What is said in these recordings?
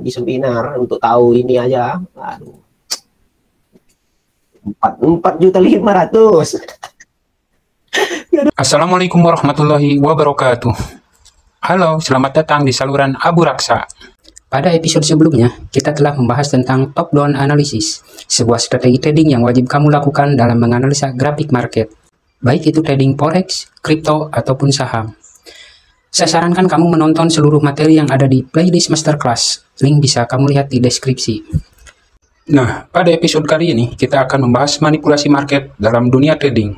di seminar untuk tahu ini aja. Aduh, 4.500.000. Assalamualaikum warahmatullahi wabarakatuh. Halo, selamat datang di saluran Abu Raksa. Pada episode sebelumnya, kita telah membahas tentang top-down analysis, sebuah strategi trading yang wajib kamu lakukan dalam menganalisa grafik market, baik itu trading forex, kripto, ataupun saham. Saya sarankan kamu menonton seluruh materi yang ada di playlist masterclass. Link bisa kamu lihat di deskripsi. Nah, pada episode kali ini kita akan membahas manipulasi market dalam dunia trading.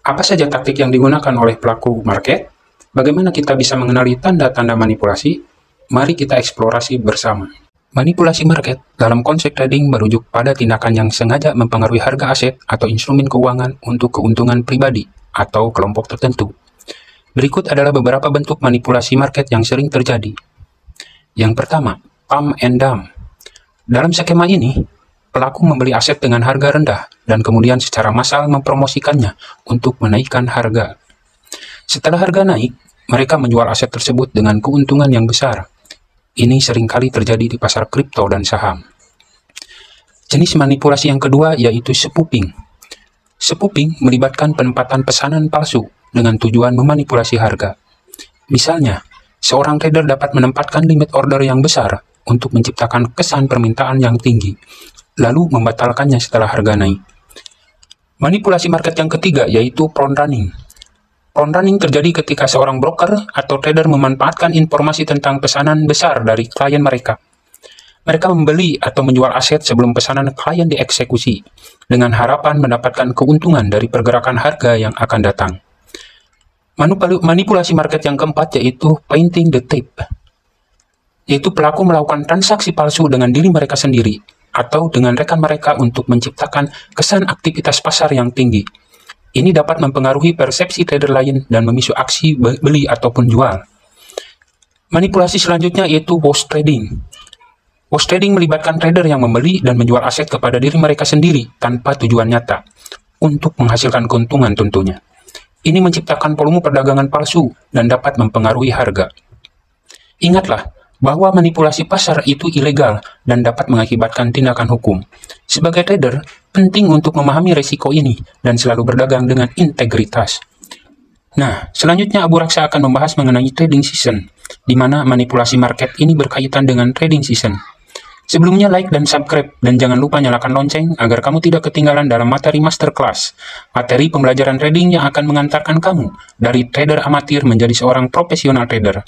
Apa saja taktik yang digunakan oleh pelaku market? Bagaimana kita bisa mengenali tanda-tanda manipulasi? Mari kita eksplorasi bersama. Manipulasi market dalam konsep trading merujuk pada tindakan yang sengaja mempengaruhi harga aset atau instrumen keuangan untuk keuntungan pribadi atau kelompok tertentu. Berikut adalah beberapa bentuk manipulasi market yang sering terjadi. Yang pertama, pump and dump. Dalam skema ini, pelaku membeli aset dengan harga rendah dan kemudian secara massal mempromosikannya untuk menaikkan harga. Setelah harga naik, mereka menjual aset tersebut dengan keuntungan yang besar. Ini seringkali terjadi di pasar kripto dan saham. Jenis manipulasi yang kedua yaitu spoofing. Spoofing melibatkan penempatan pesanan palsu dengan tujuan memanipulasi harga. Misalnya, seorang trader dapat menempatkan limit order yang besar untuk menciptakan kesan permintaan yang tinggi, lalu membatalkannya setelah harga naik. Manipulasi market yang ketiga yaitu front running. Front running terjadi ketika seorang broker atau trader memanfaatkan informasi tentang pesanan besar dari klien mereka. Mereka membeli atau menjual aset sebelum pesanan klien dieksekusi, dengan harapan mendapatkan keuntungan dari pergerakan harga yang akan datang. Manipulasi market yang keempat yaitu painting the tape, yaitu pelaku melakukan transaksi palsu dengan diri mereka sendiri atau dengan rekan mereka untuk menciptakan kesan aktivitas pasar yang tinggi. Ini dapat mempengaruhi persepsi trader lain dan memicu aksi beli ataupun jual. Manipulasi selanjutnya yaitu wash trading. Wash trading melibatkan trader yang membeli dan menjual aset kepada diri mereka sendiri tanpa tujuan nyata, untuk menghasilkan keuntungan tentunya. Ini menciptakan volume perdagangan palsu dan dapat mempengaruhi harga. Ingatlah bahwa manipulasi pasar itu ilegal dan dapat mengakibatkan tindakan hukum. Sebagai trader, penting untuk memahami resiko ini dan selalu berdagang dengan integritas. Nah, selanjutnya Abu Raksa akan membahas mengenai trading season, di mana manipulasi market ini berkaitan dengan trading season. Sebelumnya like dan subscribe, dan jangan lupa nyalakan lonceng agar kamu tidak ketinggalan dalam materi masterclass, materi pembelajaran trading yang akan mengantarkan kamu dari trader amatir menjadi seorang profesional trader.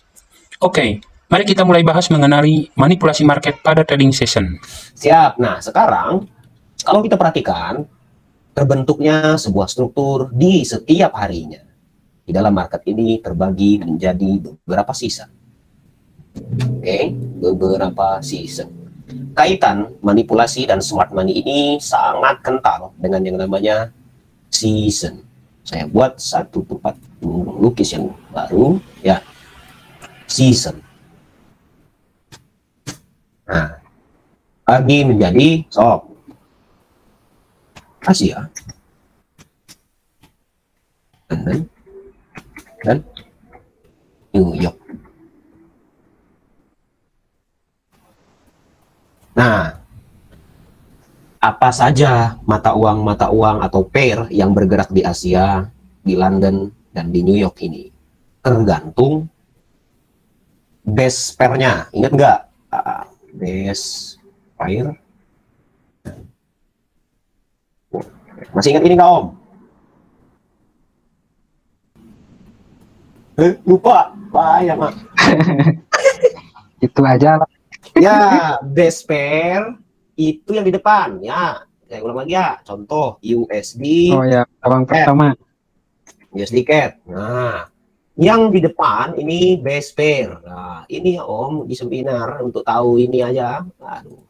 Oke, mari kita mulai bahas mengenai manipulasi market pada trading session. Siap. Nah, sekarang kalau kita perhatikan, terbentuknya sebuah struktur di setiap harinya. Di dalam market ini terbagi menjadi beberapa season. Oke, beberapa season. Kaitan manipulasi dan smart money ini sangat kental dengan yang namanya season. Saya buat satu tempat lukis yang baru, ya, season. Nah, bagi menjadi Asia dan New York. Nah, apa saja mata uang atau pair yang bergerak di Asia, di London, dan di New York ini? Tergantung base pair-nya. Ingat nggak? Base pair. Masih ingat ini nggak, Om? Lupa. Bahaya, Mak. Itu aja lah. Ya, base pair itu yang di depan. Ya, saya ulang lagi ya. Contoh USD. Oh ya, abang pertama. USD CAD. Nah, yang di depan ini base pair. Nah, ini ya Om di seminar untuk tahu ini aja. Aduh,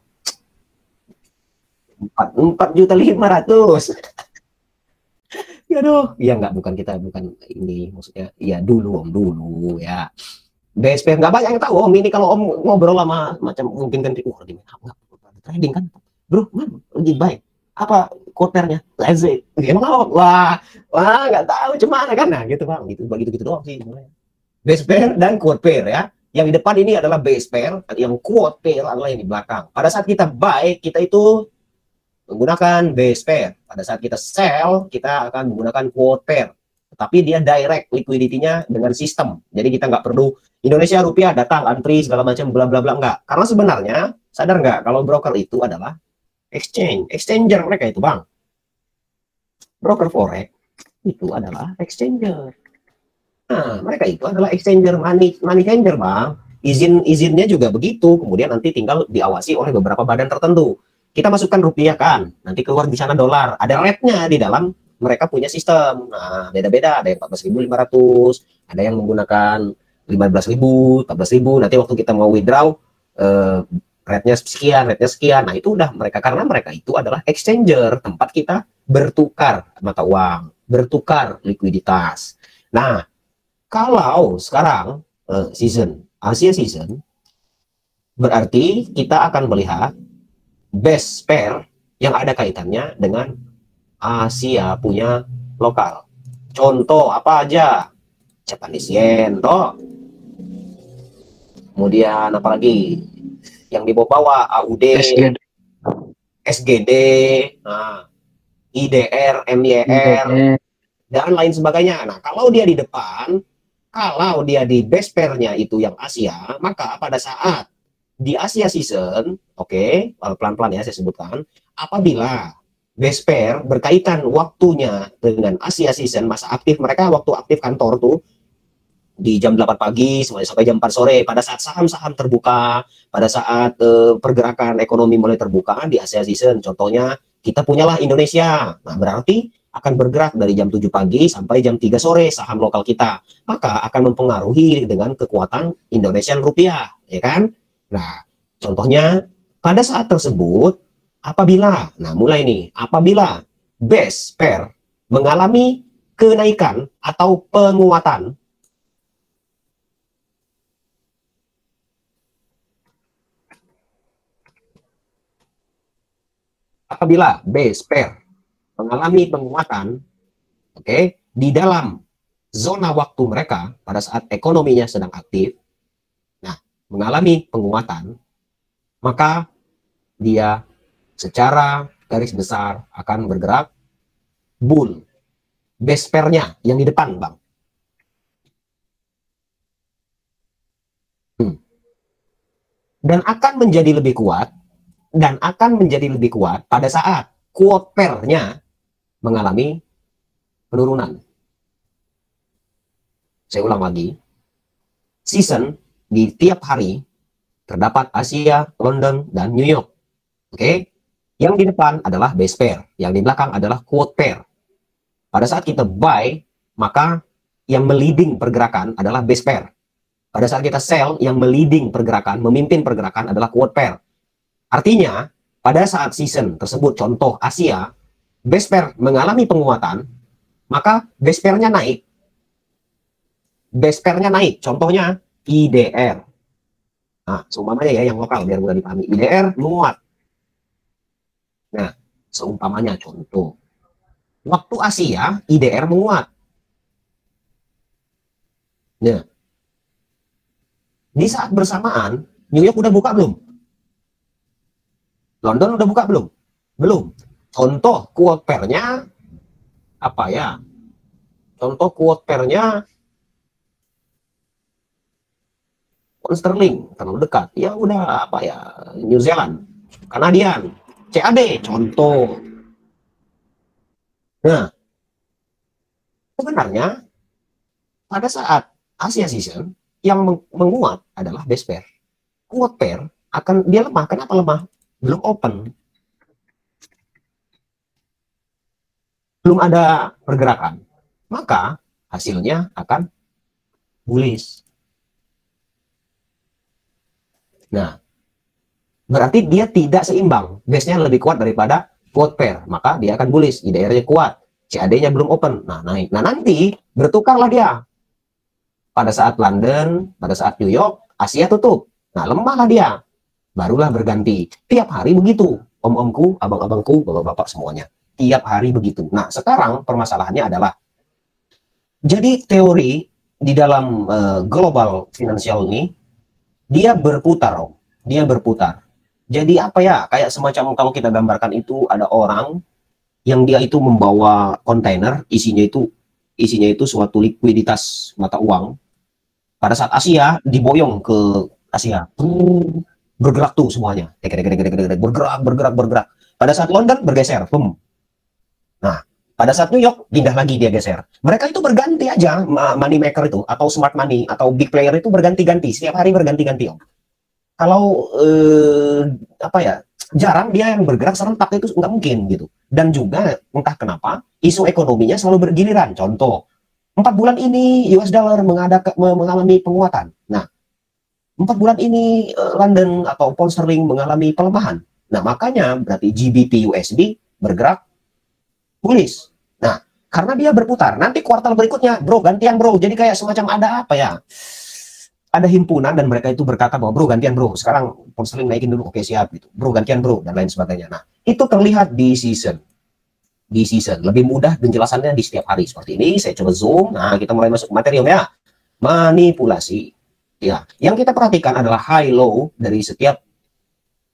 4.500.000. Ya doh, ya nggak, bukan ini maksudnya. Ya dulu Om, dulu ya. Base pair nggak banyak yang tahu Om ini. Kalau Om ngobrol sama macam mungkin kan trading kan, bro, man, lebih baik apa quarternya, let's say, emang wah nggak tahu cuman kan, nah gitu Bang, gitu doang sih. Base pair dan quarter pair ya. Yang di depan ini adalah base pair, yang quote pair adalah yang di belakang. Pada saat kita buy, kita itu menggunakan base pair. Pada saat kita sell, kita akan menggunakan quote pair. Tapi dia direct liquidity-nya dengan sistem. Jadi kita nggak perlu Indonesia rupiah datang antri segala macam bla bla bla, enggak. Karena sebenarnya sadar nggak kalau broker itu adalah exchanger mereka itu, Bang. Broker forex itu adalah exchanger. Nah, mereka itu adalah exchanger, money changer, Bang. Izinnya juga begitu. Kemudian nanti tinggal diawasi oleh beberapa badan tertentu. Kita masukkan rupiah kan, nanti keluar di sana dolar. Ada rate-nya di dalam, mereka punya sistem. Nah, beda-beda. Ada yang 14.500, ada yang menggunakan 15.000, 14.000. Nanti waktu kita mau withdraw, rate-nya sekian. Nah, itu udah mereka, karena mereka itu adalah exchanger, tempat kita bertukar mata uang, bertukar likuiditas. Nah, kalau sekarang Asia season, berarti kita akan melihat best pair yang ada kaitannya dengan Asia punya lokal. Contoh apa aja? Japanese yen, toh. Kemudian apalagi yang di bawah AUD, SGD, nah, IDR, MYR, dan lain sebagainya. Nah, kalau dia di depan, kalau dia di base pair-nya itu yang Asia, maka pada saat di Asia season, oke, pelan-pelan ya saya sebutkan, apabila base pair berkaitan waktunya dengan Asia season, masa aktif mereka, waktu aktif kantor tuh di jam 8 pagi sampai jam 4 sore, pada saat saham-saham terbuka, pada saat pergerakan ekonomi mulai terbuka di Asia season, contohnya kita punyalah Indonesia. Nah, berarti akan bergerak dari jam 7 pagi sampai jam 3 sore saham lokal kita, maka akan mempengaruhi dengan kekuatan Indonesian rupiah, ya kan? Nah, contohnya pada saat tersebut, apabila, nah mulai nih, apabila base pair mengalami kenaikan atau penguatan, apabila base pair mengalami penguatan, oke, di dalam zona waktu mereka pada saat ekonominya sedang aktif, nah, mengalami penguatan, maka dia secara garis besar akan bergerak bull. Base pair-nya yang di depan, Bang. Dan akan menjadi lebih kuat, pada saat quote pair-nya mengalami penurunan. Saya ulang lagi. Season di tiap hari terdapat Asia, London, dan New York. Oke? Yang di depan adalah base pair, yang di belakang adalah quote pair. Pada saat kita buy, maka yang meleading pergerakan adalah base pair. Pada saat kita sell, yang meleading pergerakan, memimpin pergerakan adalah quote pair. Artinya, pada saat season tersebut, contoh Asia, base pair mengalami penguatan, maka base pair-nya naik. Base pair-nya naik, contohnya IDR. Nah, seumpamanya ya yang lokal, biar mudah dipahami. IDR menguat. Nah, seumpamanya contoh. Waktu Asia, IDR menguat. Nah, di saat bersamaan, New York udah buka belum? London udah buka belum? Belum. Contoh quote pair-nya apa ya? Contoh quote pair-nya pound sterling terlalu dekat. Ya udah apa ya? New Zealand, Kanadian, CAD contoh. Nah, sebenarnya pada saat Asia season yang menguat adalah base pair. Quote pair akan dia lemah. Kenapa lemah? Belum open, belum ada pergerakan, maka hasilnya akan bullish. Nah, berarti dia tidak seimbang, base-nya lebih kuat daripada quote pair, maka dia akan bullish. IDR-nya kuat, CAD-nya belum open, nah naik. Nah, nanti bertukarlah dia pada saat London, pada saat New York, Asia tutup, nah lemahlah dia, barulah berganti. Tiap hari begitu, om-omku, abang-abangku, bapak-bapak semuanya. Tiap hari begitu. Nah, sekarang permasalahannya adalah, jadi teori di dalam global financial ini, Dia berputar, Om. Dia berputar. Jadi apa ya? Kayak semacam kalau kita gambarkan itu ada orang yang dia itu membawa kontainer isinya itu suatu likuiditas mata uang. Pada saat Asia diboyong ke Asia, bergerak tuh semuanya, bergerak, bergerak, bergerak. Pada saat London bergeser, Nah, pada saat New York pindah lagi dia geser. Mereka itu berganti aja, money maker itu atau smart money atau big player itu berganti-ganti, setiap hari berganti-ganti, Om. Kalau apa ya, jarang dia yang bergerak serentak, itu nggak mungkin gitu. Dan juga entah kenapa isu ekonominya selalu bergiliran. Contoh, 4 bulan ini US dollar mengalami penguatan. Nah, 4 bulan ini London atau pound sterling mengalami pelemahan. Nah, makanya berarti GBP USD bergerak bullish. Nah, karena dia berputar, nanti kuartal berikutnya, bro, gantian bro. Jadi kayak semacam ada apa ya? Ada himpunan dan mereka itu berkata bahwa bro gantian bro, sekarang pound sterling naikin dulu, oke siap gitu. Bro gantian bro dan lain sebagainya. Nah, itu terlihat di season. Di season lebih mudah penjelasannya di setiap hari seperti ini. Saya coba zoom. Nah, kita mulai masuk materi ya. Manipulasi. Ya, yang kita perhatikan adalah high low dari setiap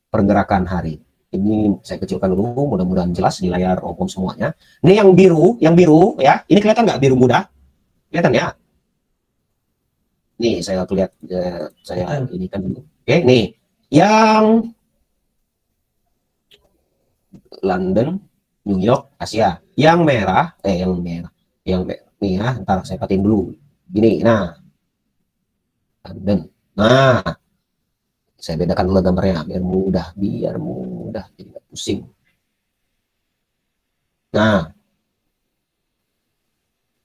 pergerakan hari. Ini saya kecilkan dulu, mudah-mudahan jelas di layar Om semuanya. Ini yang biru ya. Ini kelihatan nggak biru muda? Kelihatan ya? Nih saya lihat, saya ini kan dulu. Oke, nih yang London, New York, Asia. Yang merah, nih ya. Ntar saya patin dulu. Gini, nah, London. Nah, saya bedakan dulu gambarnya biar mudah, jadi nggak pusing. Nah,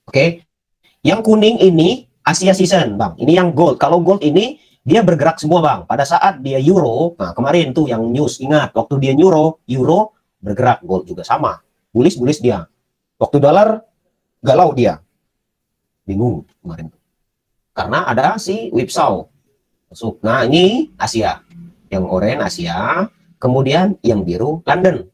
oke, yang kuning ini Asia season, Bang. Ini yang gold. Kalau gold ini dia bergerak semua, Bang. Pada saat dia euro, nah kemarin tuh yang news, ingat waktu dia euro bergerak, gold juga sama. Bullish dia. Waktu dolar galau dia. Bingung kemarin. Karena ada si whipsaw masuk. Nah, ini Asia. Yang oranye Asia, kemudian yang biru London.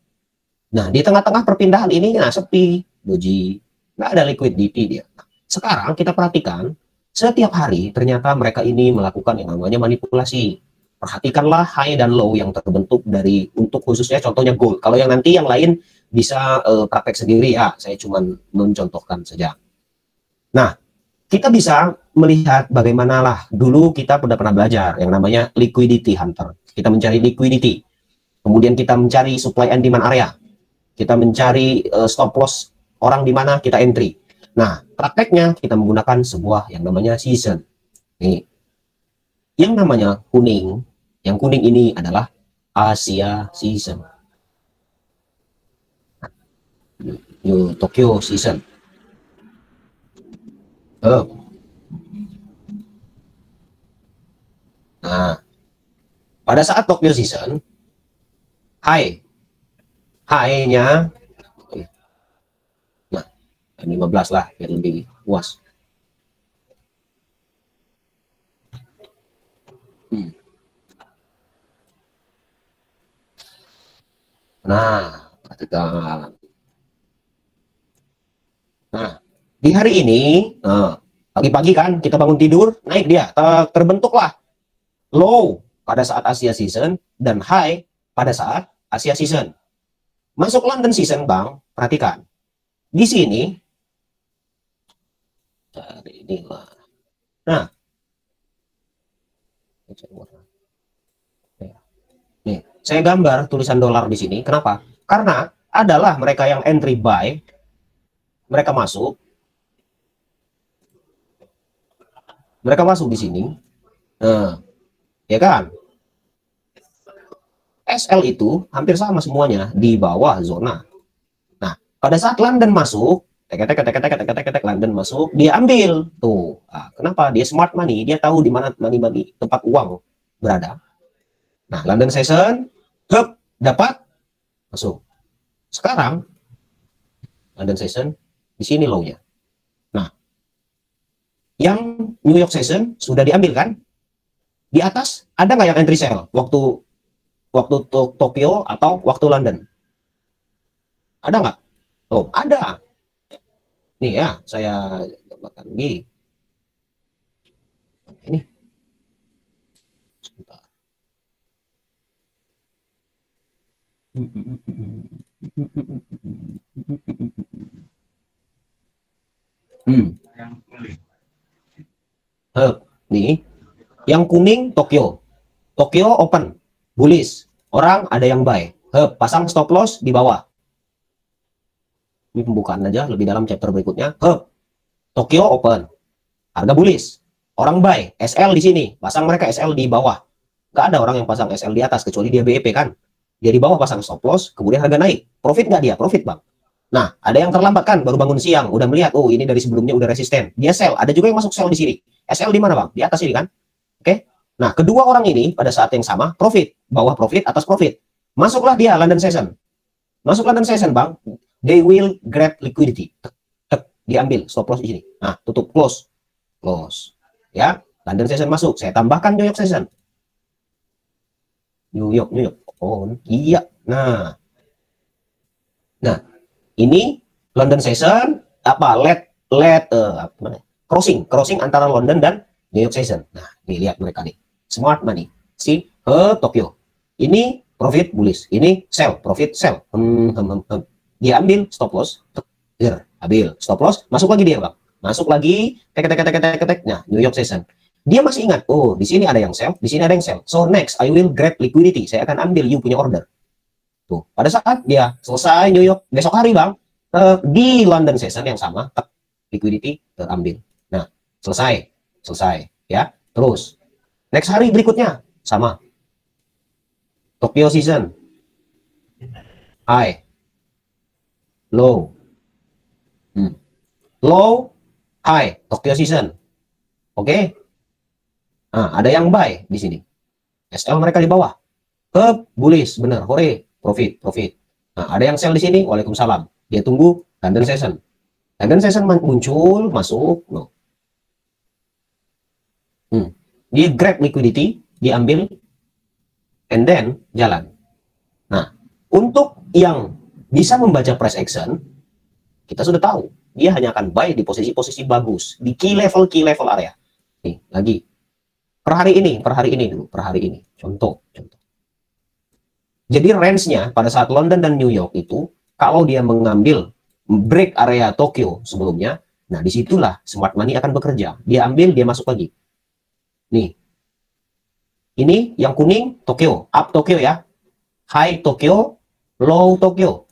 Nah, di tengah-tengah perpindahan ini sepi, doji, nggak ada liquidity dia. Sekarang kita perhatikan, setiap hari ternyata mereka ini melakukan yang namanya manipulasi. Perhatikanlah high dan low yang terbentuk dari, untuk khususnya contohnya gold. Kalau yang nanti yang lain bisa praktek sendiri ya, saya cuma mencontohkan saja. Nah, kita bisa melihat bagaimana lah dulu kita pernah belajar yang namanya liquidity hunter. Kita mencari liquidity, kemudian kita mencari supply and demand area, kita mencari stop loss orang di mana kita entry. Nah, prakteknya kita menggunakan sebuah yang namanya season. Nih, yang namanya kuning, yang kuning ini adalah Asia season, New Tokyo season. Nah, pada saat Tokyo season, high-nya, nah, 15 lah, biar lebih puas. Nah, perhatikan. Nah, di hari ini, pagi-pagi kan kita bangun tidur, naik dia, terbentuklah low pada saat Asia season dan high pada saat Asia season. Masuk London season, Bang, perhatikan. Di sini, inilah. Nah, nih, saya gambar tulisan dolar di sini. Kenapa? Karena adalah mereka yang entry buy, mereka masuk di sini. Nah, ya kan? SL itu hampir sama semuanya di bawah zona. Nah, pada saat London masuk, London masuk, dia ambil tuh. Nah, kenapa? Dia smart money, dia tahu di mana money tempat uang berada. Nah, London session, dapat masuk. Sekarang London session di sini low-nya. Nah, yang New York session sudah diambil kan? Di atas ada nggak yang entry sell waktu Tokyo atau waktu London? Ada nggak? Oh, ada. Nih ya, saya gambarkan gini. Ini. Hmm. Nih, yang kuning Tokyo. Tokyo open, bullish. Orang ada yang buy. Pasang stop loss di bawah. Ini pembukaan aja lebih dalam chapter berikutnya. Tokyo open, harga bullish. Orang buy, SL di sini, pasang mereka SL di bawah. Gak ada orang yang pasang SL di atas kecuali dia BEP kan. Dia di bawah pasang stop loss, kemudian harga naik. Profit nggak dia? Profit bang. Nah, ada yang terlambat kan, baru bangun siang, udah melihat, oh ini dari sebelumnya udah resisten. Dia sell, ada juga yang masuk sell di sini. SL di mana bang? Di atas ini kan. Oke. Nah, kedua orang ini pada saat yang sama profit, bawah profit, atas profit. Masuklah dia London Session. Masuk London Session bang. They will grab liquidity. Diambil stop loss di sini. Nah, tutup close. Close. Ya, London Session masuk. Saya tambahkan New York Session. New York. Oh, iya. Nah, ini London Session apa? Crossing antara London dan New York Session. Nah, nih lihat mereka nih. Smart money. Tokyo. Ini profit bullish. Ini sell, profit sell. Dia ambil stop loss. Ambil stop loss, masuk lagi dia, Bang. Masuk lagi, Nah, New York Session. Dia masih ingat, oh, di sini ada yang sell, di sini ada yang sell. So next, I will grab liquidity. Saya akan ambil you punya order. Tuh, pada saat dia selesai New York, besok hari, Bang, di London Session yang sama, liquidity terambil. Nah, selesai, ya. Terus, next hari berikutnya, sama. Tokyo Season, high, low, low, high, Tokyo Season. Oke. Nah, ada yang buy di sini. SL mereka di bawah. Bullish, bener, hore, profit. Nah, ada yang sell di sini, waalaikumsalam. Dia tunggu London Session. London Session muncul, masuk, no. Dia grab liquidity, diambil, and then jalan. Nah, untuk yang bisa membaca price action, kita sudah tahu dia hanya akan buy di posisi-posisi bagus, di key level area. Nih, lagi. Per hari ini. Contoh. Jadi range-nya pada saat London dan New York itu, kalau dia mengambil break area Tokyo sebelumnya, nah disitulah smart money akan bekerja. Dia ambil, dia masuk lagi. Nih. Ini yang kuning, Tokyo. Up Tokyo ya. High Tokyo, low Tokyo.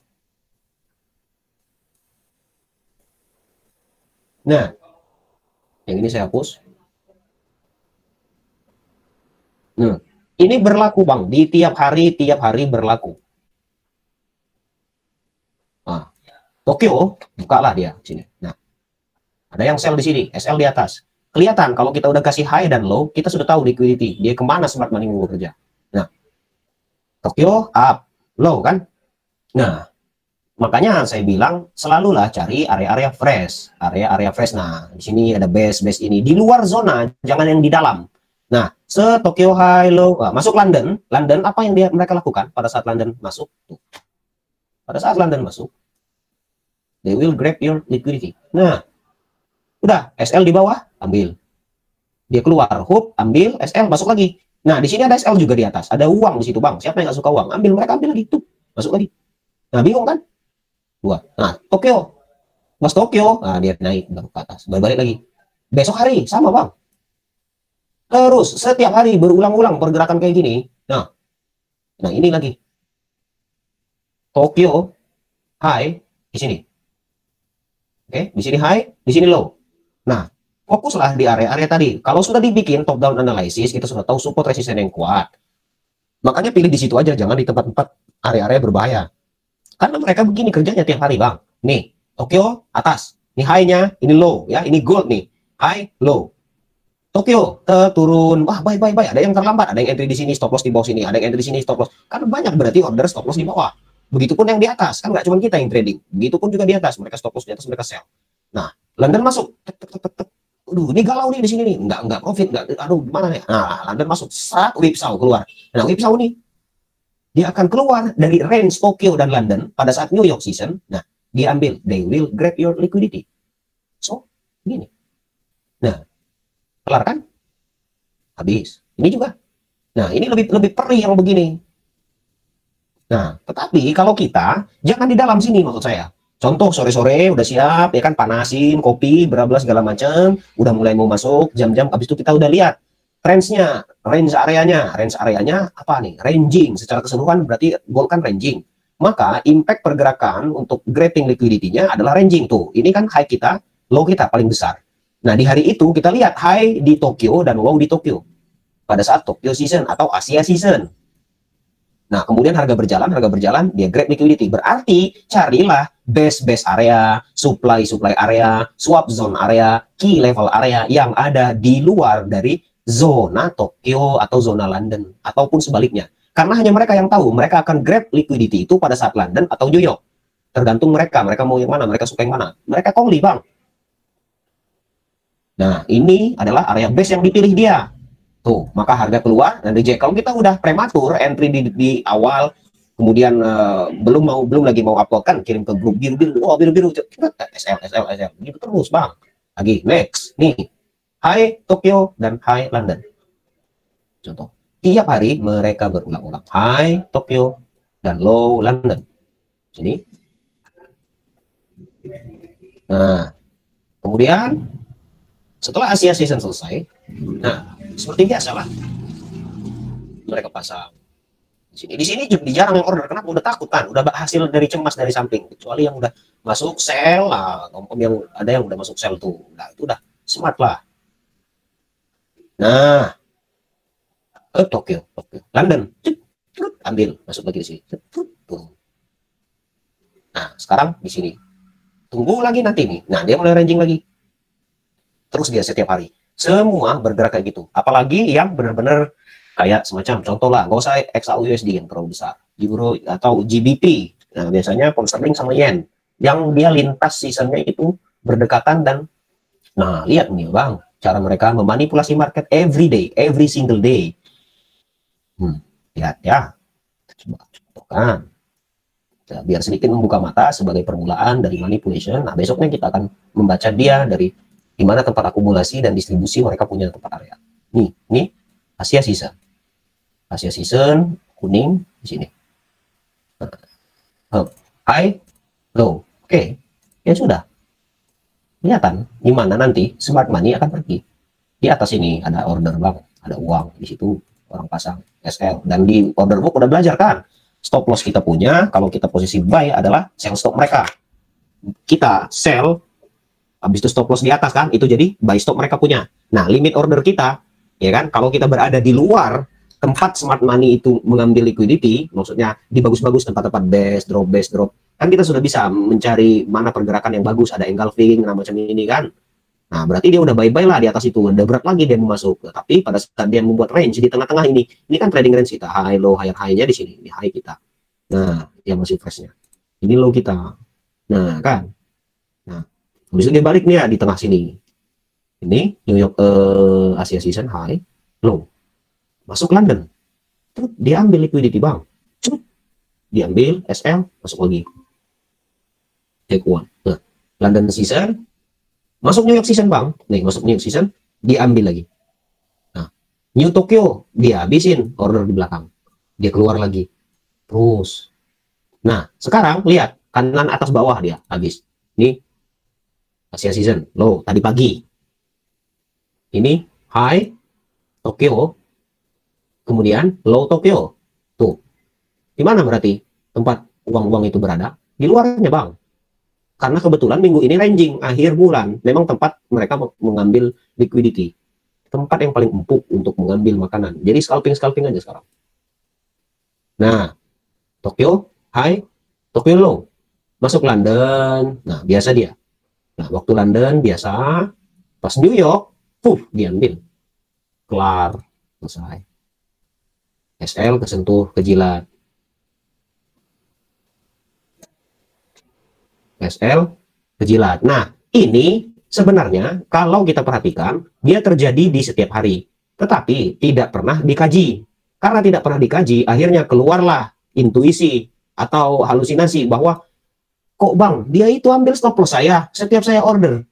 Nah, yang ini saya hapus. Nah, ini berlaku Bang, di tiap hari berlaku. Nah, Tokyo, bukalah dia sini. Nah, ada yang sell di sini, SL di atas. Kelihatan kalau kita udah kasih high dan low, kita sudah tahu liquidity, dia kemana smart money mau bekerja. Nah, Tokyo up, low kan? Nah, makanya saya bilang selalulah cari area-area fresh, Nah, di sini ada base ini di luar zona, jangan yang di dalam. Nah, Tokyo high low, masuk London apa yang mereka lakukan pada saat London masuk? Pada saat London masuk, they will grab your liquidity. Nah, udah SL di bawah, ambil. Dia keluar, hook, ambil, SL masuk lagi. Nah, di sini ada SL juga di atas, ada uang di situ Bang. Siapa yang nggak suka uang? Ambil, mereka ambil lagi, tuh, masuk lagi. Nah, bingung kan? Nah, Tokyo, Mas Tokyo, nah dia naik baru ke atas, balik lagi. Besok hari sama Bang. Terus setiap hari berulang-ulang pergerakan kayak gini. Nah ini lagi. Tokyo high di sini. Oke, di sini high, di sini low. Nah, fokuslah di area-area tadi. Kalau sudah dibikin top down analysis, kita sudah tahu support resisten yang kuat. Makanya pilih di situ aja, jangan di tempat-tempat area-area berbahaya. Karena mereka begini kerjanya tiap hari, Bang. Nih, Tokyo atas. Ini high-nya, ini low ya, ini gold nih. High, low. Tokyo turun, wah buy. Ada yang terlambat, ada yang entry di sini, stop loss di bawah sini, ada yang entry di sini, stop loss. Kan banyak berarti order stop loss di bawah. Begitupun yang di atas, kan nggak cuma kita yang trading. Begitupun juga di atas, mereka stop loss di atas, mereka sell. Nah, London masuk, aduh ini galau nih di sini nih, nggak profit, aduh gimana nih? Nah, London masuk, saat whipsaw keluar. Nah, whipsaw nih, dia akan keluar dari range Tokyo dan London pada saat New York season. Nah, dia ambil, they will grab your liquidity. So, gini. Nah, kelar kan? Habis. Ini juga. Nah, ini lebih perih yang begini. Nah, tetapi kalau kita jangan di dalam sini maksud saya. Contoh sore-sore udah siap ya kan, panasin kopi berabla segala macam, udah mulai mau masuk jam-jam, habis itu kita udah lihat range-nya, range areanya apa nih? Ranging secara keseluruhan, berarti gold kan ranging. Maka impact pergerakan untuk grabbing liquidity-nya adalah ranging tuh. Ini kan high kita, low kita paling besar. Nah, di hari itu kita lihat high di Tokyo dan low di Tokyo pada saat Tokyo season atau Asia season. Nah, kemudian harga berjalan, dia grab liquidity. Berarti carilah base area, supply area, swap zone area, key level area yang ada di luar dari zona Tokyo atau zona London, ataupun sebaliknya. Karena hanya mereka yang tahu, mereka akan grab liquidity itu pada saat London atau New York. Tergantung mereka mau yang mana, mereka suka yang mana. Mereka congli, Bang. Nah, ini adalah area base yang dipilih dia. Tuh, maka harga keluar dan reject. Kalau kita udah prematur entry di awal, kemudian belum lagi mau upload kan, kirim ke grup biru SL gitu terus, Bang. Lagi next nih, high Tokyo dan high London. Contoh, tiap hari mereka berulang-ulang high Tokyo dan low London. Sini. Nah, kemudian setelah Asia season selesai, nah seperti biasa lah, mereka pasang di sini jarang yang order. Kenapa? Udah takut kan, udah hasil dari cemas dari samping. Kecuali yang udah masuk sell lah, yang ada yang udah masuk sell tuh, nah itu udah smart lah. Nah, Tokyo, London, ambil masuk lagi di sini. Nah, sekarang di sini tunggu lagi nanti nih. Nah, dia mulai ranging lagi. Terus dia setiap hari semua bergerak kayak gitu. Apalagi yang benar-benar kayak semacam contoh lah, nggak usah XAUUSD yang terlalu besar, Euro atau GBP. Nah, biasanya pound sterling sama yen yang dia lintas seasonnya itu berdekatan. Dan nah, lihat nih Bang, cara mereka memanipulasi market every day, every single day. Lihat ya, coba contohkan. Nah, biar sedikit membuka mata sebagai permulaan dari manipulation. Nah, besoknya kita akan membaca dia dari di mana tempat akumulasi dan distribusi mereka punya tempat area. Nih Asia season kuning di sini. High, low. Oke. Ya sudah. Kelihatan di mana nanti smart money akan pergi. Di atas ini ada order Bang, ada uang di situ, orang pasang SL, dan di order book udah belajar kan. Stop loss kita punya kalau kita posisi buy adalah sell stop mereka. Kita sell, habis itu stop loss di atas kan, itu jadi buy stop mereka punya. Nah, limit order kita, ya kan, kalau kita berada di luar tempat smart money itu mengambil liquidity, maksudnya di bagus-bagus tempat-tempat base drop, kan kita sudah bisa mencari mana pergerakan yang bagus, ada engulfing, nah macam ini kan. Nah, berarti dia udah buy-buy lah di atas itu, udah berat lagi dia mau masuk. Tapi pada saat dia membuat range di tengah-tengah ini kan trading range kita, high, low, high-nya di sini, ini high kita. Nah, yang masih freshnya. Ini low kita. Nah, kan. Nah, habis itu dia balik nih ya di tengah sini. Ini New York Asia season high, low. Masuk London. Terus dia ambil liquidity Bang. Cepet. Diambil SL, masuk lagi. Take one. Nah, London season, masuk New York season Bang. Nih, masuk New York season, diambil lagi. Nah, New Tokyo, dia habisin order di belakang. Dia keluar lagi. Terus. Nah, sekarang lihat kanan atas bawah dia habis. Ini Asia season low tadi pagi. Ini high Tokyo, kemudian low Tokyo. Tuh. Di mana berarti tempat uang-uang itu berada? Di luarnya Bang. Karena kebetulan minggu ini ranging akhir bulan, memang tempat mereka mengambil liquidity. Tempat yang paling empuk untuk mengambil makanan. Jadi scalping aja sekarang. Nah, Tokyo high, Tokyo low. Masuk London. Nah, biasa dia. Nah, waktu London biasa, pas New York, diambil. Kelar, selesai. SL kesentuh, kejilat. SL kejilat. Nah, ini sebenarnya kalau kita perhatikan, dia terjadi di setiap hari. Tetapi tidak pernah dikaji. Karena tidak pernah dikaji, akhirnya keluarlah intuisi atau halusinasi bahwa kok Bang, dia itu ambil stop loss saya setiap saya order.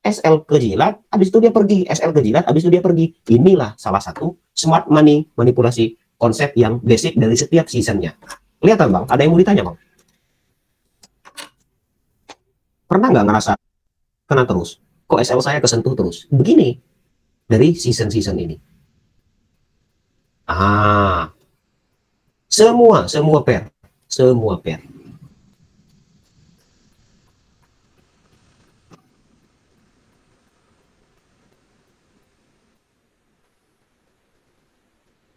SL kejilat, habis itu dia pergi. SL kejilat, habis itu dia pergi. Inilah salah satu smart money manipulasi konsep yang basic dari setiap seasonnya. Kelihatan Bang, ada yang mau ditanya Bang? Pernah nggak ngerasa kena terus? Kok SL saya kesentuh terus? Begini, dari season-season ini. Semua pair. Semua pair.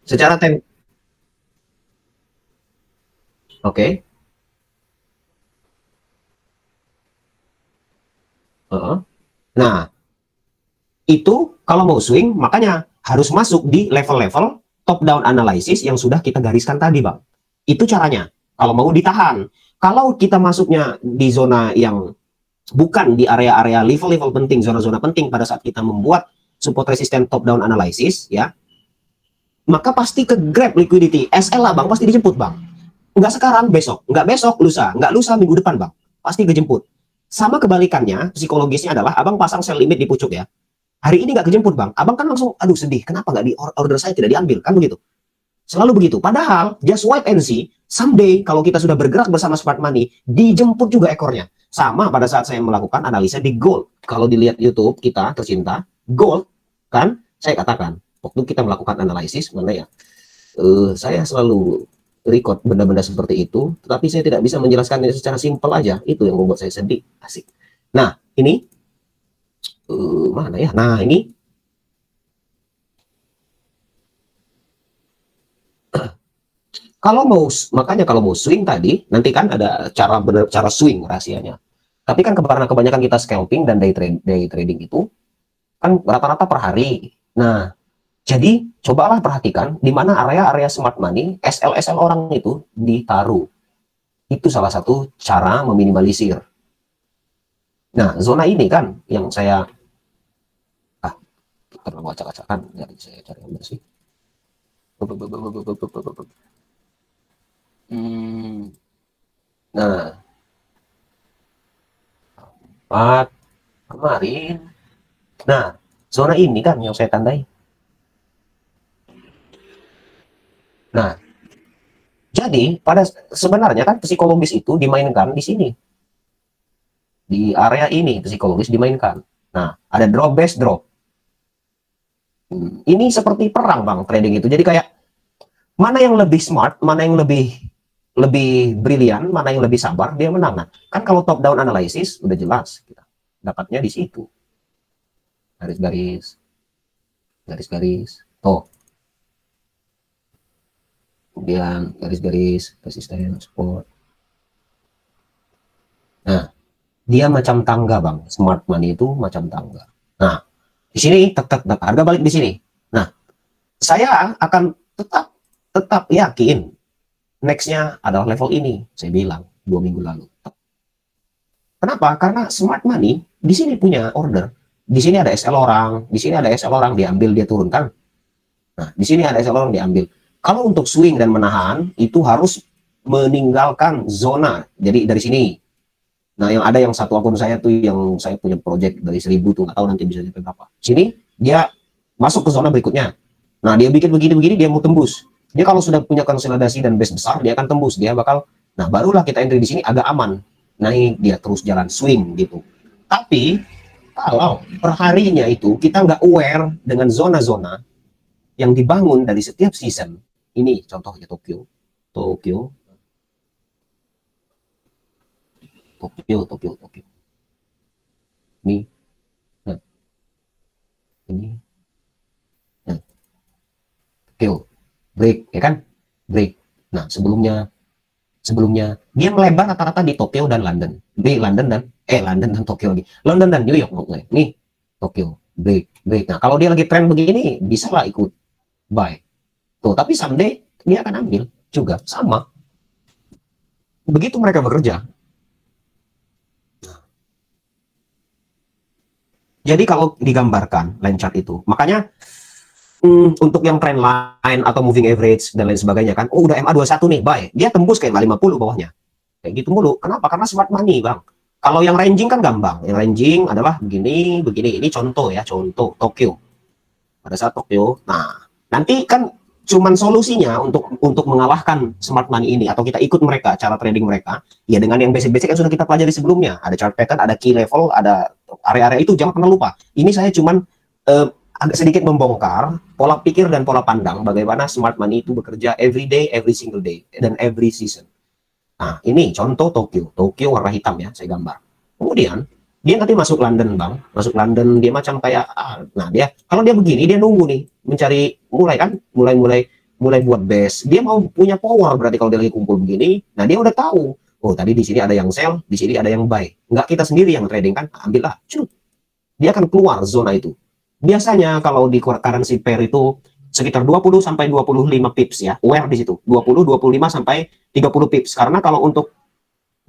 Secara Oke. Nah, itu kalau mau swing, makanya harus masuk di level-level top down analysis yang sudah kita gariskan tadi, Bang. Itu caranya. Kalau mau ditahan. Kalau kita masuknya di zona yang bukan di area-area level-level penting, zona-zona penting pada saat kita membuat support resistance top down analysis, ya, maka pasti ke grab liquidity. SL lah, Bang, pasti dijemput, Bang. Nggak sekarang, besok. Nggak besok, lusa. Nggak lusa, minggu depan, Bang. Pasti kejemput. Sama kebalikannya, psikologisnya adalah abang pasang sell limit di pucuk ya. Hari ini nggak kejemput bang, abang kan langsung, aduh sedih, kenapa nggak di order saya tidak diambil, kan begitu. Selalu begitu, padahal just wait and see, someday kalau kita sudah bergerak bersama smart money, dijemput juga ekornya. Sama pada saat saya melakukan analisa di gold. Kalau dilihat YouTube kita tercinta, gold, kan, saya katakan, waktu kita melakukan analisis, mana ya, saya selalu record benda-benda seperti itu, tetapi saya tidak bisa menjelaskannya secara simpel aja. Itu yang membuat saya sedih. Asik. Nah, ini mana ya? Nah, ini makanya kalau mau swing tadi, nanti kan ada cara swing rahasianya. Tapi kan kebanyakan kita scalping dan day trading itu kan rata-rata per hari. Nah, jadi cobalah perhatikan di mana area-area smart money SL orang itu ditaruh. Itu salah satu cara meminimalisir. Nah, zona ini kan yang saya terlalu acak-acakan, jadi saya cari yang bersih. Nah, 4 kemarin. Nah, zona ini kan yang saya tandai. Nah, jadi sebenarnya kan psikologis itu dimainkan di sini. Di area ini psikologis dimainkan. Nah, ada drop base drop. Ini seperti perang bang trading itu. Jadi kayak mana yang lebih smart, mana yang lebih brilian, mana yang lebih sabar, dia menang. Nah, kan kalau top down analysis udah jelas kita dapatnya di situ. Garis-garis. Tuh. Kemudian garis-garis resisten support. Nah, dia macam tangga bang. Smart money itu macam tangga. Nah, di sini harga balik di sini. Nah, saya akan tetap yakin nextnya adalah level ini. Saya bilang 2 minggu lalu. Kenapa? Karena smart money di sini punya order. Di sini ada SL orang, di sini ada SL orang diambil dia turunkan. Nah, di sini ada SL orang diambil. Kalau untuk swing dan menahan itu harus meninggalkan zona. Jadi dari sini. Nah, yang satu akun saya tuh yang saya punya project dari 1000 tuh, nggak tahu nanti bisa sampai berapa. Sini dia masuk ke zona berikutnya. Nah, dia bikin begini-begini, dia mau tembus. Dia kalau sudah punya konsolidasi dan base besar, dia akan tembus. Dia bakal, nah barulah kita entry di sini agak aman. Naik dia terus jalan swing gitu. Tapi kalau perharinya itu kita nggak aware dengan zona-zona yang dibangun dari setiap season. Ini contohnya Tokyo. Ini. Nah. Ini. Nah. Tokyo. Break, ya kan? Break. Nah, sebelumnya dia melebar rata-rata di Tokyo dan London. Di London dan Tokyo lagi. London dan New York maksudnya. Nih, Tokyo. Break. Nah, kalau dia lagi tren begini, bisa lah ikut buy. Tuh, tapi someday dia akan ambil juga sama. Begitu mereka bekerja. Jadi kalau digambarkan line chart itu, makanya untuk yang trend line atau moving average dan lain sebagainya kan, oh udah MA21 nih, buy. Dia tembus kayak 50 bawahnya. Kayak gitu mulu. Kenapa? Karena smart money, Bang. Kalau yang ranging kan gampang. Yang ranging adalah begini, begini. Ini contoh ya, contoh Tokyo. Pada saat Tokyo, nah nanti kan cuman solusinya untuk mengalahkan smart money ini atau kita ikut mereka cara trading mereka ya dengan yang basic-basic yang sudah kita pelajari sebelumnya. Ada chart pattern, ada key level, ada area-area itu, jangan pernah lupa. Ini saya cuman agak sedikit membongkar pola pikir dan pola pandang bagaimana smart money itu bekerja every day, every single day, dan every season. Nah, ini contoh Tokyo warna hitam ya, saya gambar. Kemudian dia nanti masuk London, Bang. Masuk London, dia macam kayak, nah dia, kalau dia begini, dia nunggu nih, mencari, mulai buat base. Dia mau punya power, berarti kalau dia lagi kumpul begini, nah dia udah tahu, oh tadi di sini ada yang sell, di sini ada yang buy. Nggak kita sendiri yang trading kan, ambillah, cut. Dia akan keluar zona itu. Biasanya kalau di currency pair itu, sekitar 20 sampai 25 pips ya, aware di situ, 20, 25 sampai 30 pips. Karena kalau untuk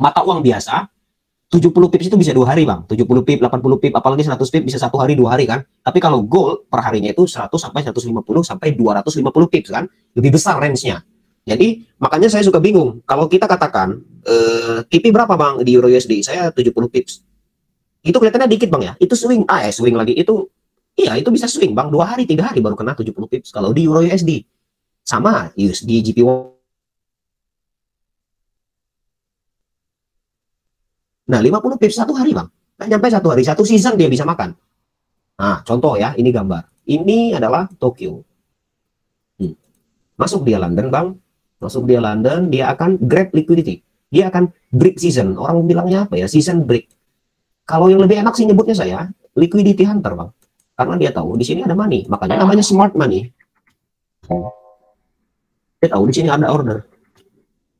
mata uang biasa, 70 pips itu bisa 2 hari, Bang. 70 pips, 80 pips, apalagi 100 pips bisa 1 hari, 2 hari kan. Tapi kalau gold per harinya itu 100 sampai 150 sampai 250 pips kan. Lebih besar range-nya. Jadi makanya saya suka bingung. Kalau kita katakan TP berapa, Bang, di Euro USD? Saya 70 pips. Itu kelihatannya dikit, Bang ya. Itu swing. Swing lagi. Iya, itu bisa swing, Bang. 2 hari, 3 hari baru kena 70 pips kalau di Euro USD. Sama USD GPY. Nah, 50 pips 1 hari, Bang. Nggak nyampe 1 hari, 1 season dia bisa makan. Nah, contoh ya, ini gambar. Ini adalah Tokyo. Masuk dia London, Bang. Masuk dia London, dia akan grab liquidity. Dia akan break season. Orang bilangnya apa ya? Season break. Kalau yang lebih enak sih nyebutnya saya, liquidity hunter, Bang. Karena dia tahu di sini ada money. Makanya namanya smart money. Dia tahu di sini ada order.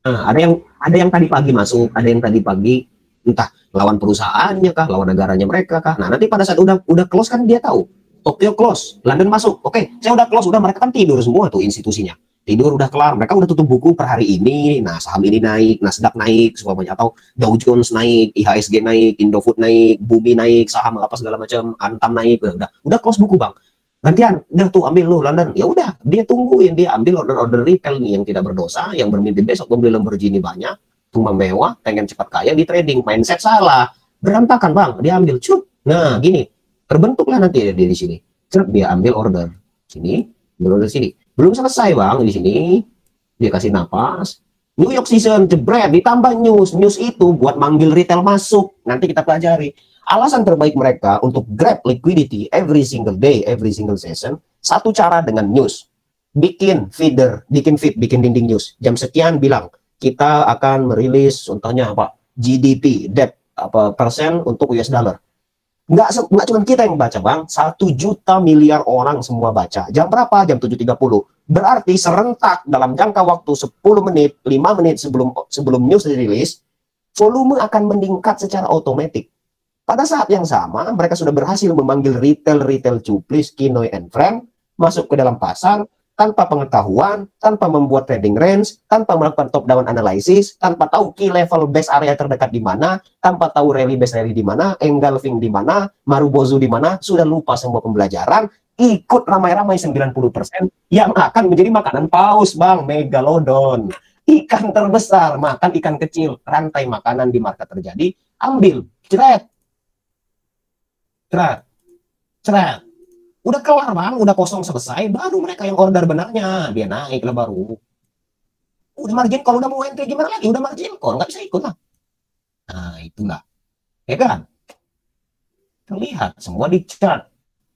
Nah, ada yang tadi pagi masuk, ada yang tadi pagi entah lawan perusahaannya kah, lawan negaranya mereka kah. Nah, nanti pada saat udah close kan dia tahu. Tokyo close, London masuk. Oke, saya udah close, udah mereka kan tidur semua tuh institusinya. Tidur udah kelar, mereka udah tutup buku per hari ini. Nah, saham ini naik, Nasdaq naik, semuanya, atau Dow Jones naik, IHSG naik, Indofood naik, Bumi naik, saham apa segala macam, Antam naik, udah close buku, Bang. Gantian, udah tuh ambil lu London. Ya udah, dia tungguin, dia ambil order-order retail nih yang tidak berdosa, yang bermimpi besok membeli Lamborghini banyak, rumah mewah, pengen cepat kaya di trading, mindset salah, berantakan, Bang. Dia ambil cup. Nah, gini, terbentuklah nanti dia di sini. Cerap, dia ambil order sini, order sini. Belum selesai, Bang, di sini. Dia kasih napas. New York season, jebret, ditambah news. News itu buat manggil retail masuk. Nanti kita pelajari. Alasan terbaik mereka untuk grab liquidity every single day, every single session, satu cara dengan news. Bikin feeder, bikin feed, bikin dinding news. Jam sekian bilang, kita akan merilis, contohnya apa? GDP, debt, apa persen untuk US dollar. Nggak cuma kita yang baca, Bang. 1 juta miliar orang semua baca. Jam berapa? Jam 7.30. Berarti serentak dalam jangka waktu 10 menit, 5 menit sebelum news dirilis, volume akan meningkat secara otomatis. Pada saat yang sama, mereka sudah berhasil memanggil retail cuplis, Kinoy and Friend, masuk ke dalam pasar, tanpa pengetahuan, tanpa membuat trading range, tanpa melakukan top down analysis, tanpa tahu key level base area terdekat di mana, tanpa tahu rally base rally di mana, engulfing di mana, marubozu di mana, sudah lupa semua pembelajaran, ikut ramai-ramai 90% yang akan menjadi makanan paus, Bang, megalodon. Ikan terbesar, makan ikan kecil, rantai makanan di market terjadi, ambil, ceret, ceret. Udah kelar, Bang, udah kosong selesai, baru mereka yang order benarnya, dia naik lah baru. Udah margin call, udah mau entry gimana lagi, udah margin call, nggak bisa ikut lah. Nah, itulah, ya kan? Terlihat semua di chart.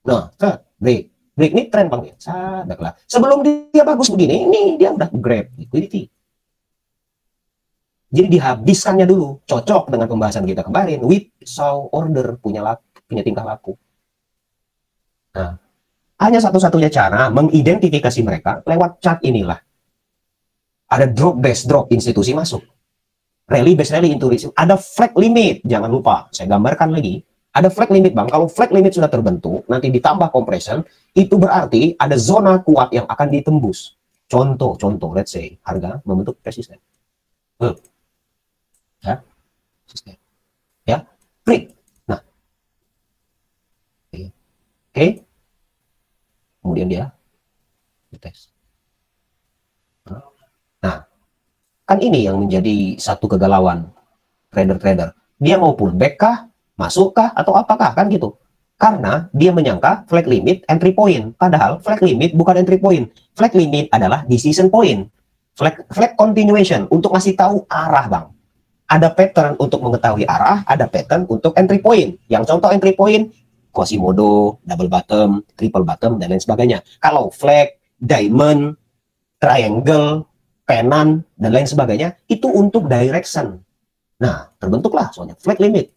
Nah, break ini tren, Bang, sadar lah. Sebelum dia bagus begini, ini dia udah grab liquidity. Jadi dihabiskannya dulu, cocok dengan pembahasan kita kemarin. Whipsaw order punya tingkah laku. Nah, hanya satu-satunya cara mengidentifikasi mereka lewat chart inilah. Ada drop base drop, institusi masuk. Rally base rally, institusi. Ada flag limit, jangan lupa. Saya gambarkan lagi. Ada flag limit, Bang. Kalau flag limit sudah terbentuk, nanti ditambah compression, itu berarti ada zona kuat yang akan ditembus. Contoh, let's say, harga membentuk resisten. Ya, resisten. Ya, break. Nah, oke. Kemudian dia dites. Nah, kan ini yang menjadi satu kegalauan trader-trader. Dia mau pullback kah, masuk kah, atau apakah, kan gitu. Karena dia menyangka flag limit entry point. Padahal flag limit bukan entry point. Flag limit adalah decision point. Flag continuation untuk ngasih tahu arah, Bang. Ada pattern untuk mengetahui arah, ada pattern untuk entry point. Yang contoh entry point, Quasimodo, double bottom, triple bottom, dan lain sebagainya. Kalau flag, diamond, triangle, pennant, dan lain sebagainya, itu untuk direction. Nah, terbentuklah soalnya flag limit.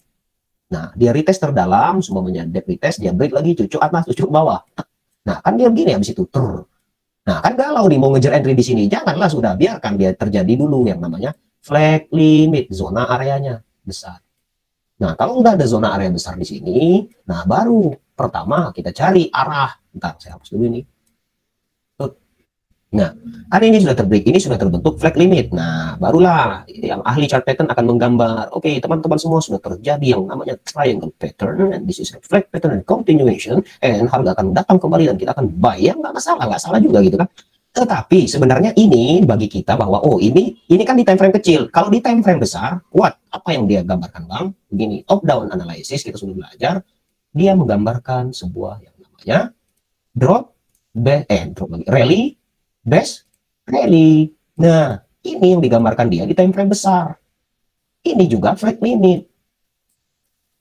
Nah, dia retest terdalam, semuanya depth retest, dia break lagi, cucuk atas, cucuk bawah. Nah, kan dia begini habis itu. Nah, kan galau nih mau ngejar entry di sini. Janganlah, sudah biarkan dia terjadi dulu yang namanya flag limit, zona areanya besar. Nah, kalau udah ada zona area besar di sini, nah baru pertama kita cari arah. Bentar, saya hapus dulu ini. Nah, kan ini sudah terbreak, ini sudah terbentuk flag limit. Nah, barulah yang ahli chart pattern akan menggambar. Oke, teman-teman semua sudah terjadi yang namanya triangle pattern, and this is a flag pattern and continuation, and harga akan datang kembali dan kita akan buy. Ya, nggak salah juga gitu kan. Tetapi sebenarnya ini bagi kita bahwa oh ini kan di time frame kecil. Kalau di time frame besar, apa yang dia gambarkan, Bang? Begini, top down analysis kita sudah belajar. Dia menggambarkan sebuah yang namanya rally, base, rally. Nah, ini yang digambarkan dia di time frame besar. Ini juga flag limit.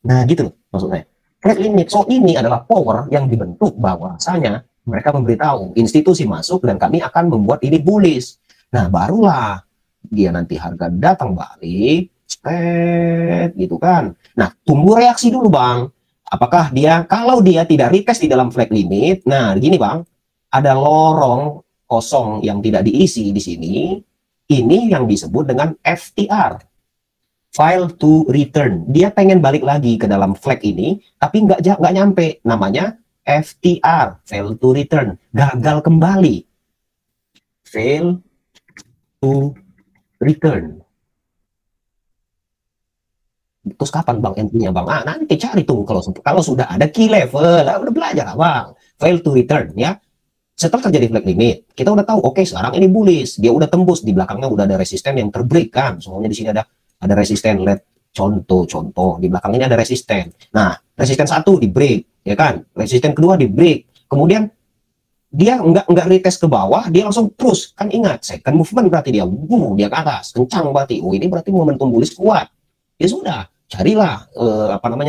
Nah, gitu loh maksudnya. Flag limit. So, ini adalah power yang dibentuk bahwasanya mereka memberitahu institusi masuk dan kami akan membuat ini bullish. Nah, barulah dia nanti harga datang balik, spread gitu kan. Nah, tunggu reaksi dulu, Bang. Apakah dia, kalau dia tidak retest di dalam flag limit, nah gini, Bang, ada lorong kosong yang tidak diisi di sini. Ini yang disebut dengan FTR, file to return. Dia pengen balik lagi ke dalam flag ini, tapi nggak nyampe. Namanya FTR, fail to return, gagal kembali. Fail to return. Terus kapan, Bang, entry-nya, Bang? Nanti cari tuh kalau sudah ada key level, udah belajar lah, Bang. Fail to return, ya. Setelah terjadi flag limit, kita udah tahu, oke, sekarang ini bullish, dia udah tembus, di belakangnya udah ada resisten yang terbreak kan. Semuanya di sini ada resisten, lihat contoh di belakang ini ada resisten. Nah, resisten satu di break, ya kan? Resisten kedua di break. Kemudian dia nggak retest ke bawah, dia langsung terus. Kan ingat, second movement berarti dia ke atas, kencang berarti. Oh, ini berarti momentum bullish kuat. Ya sudah, carilah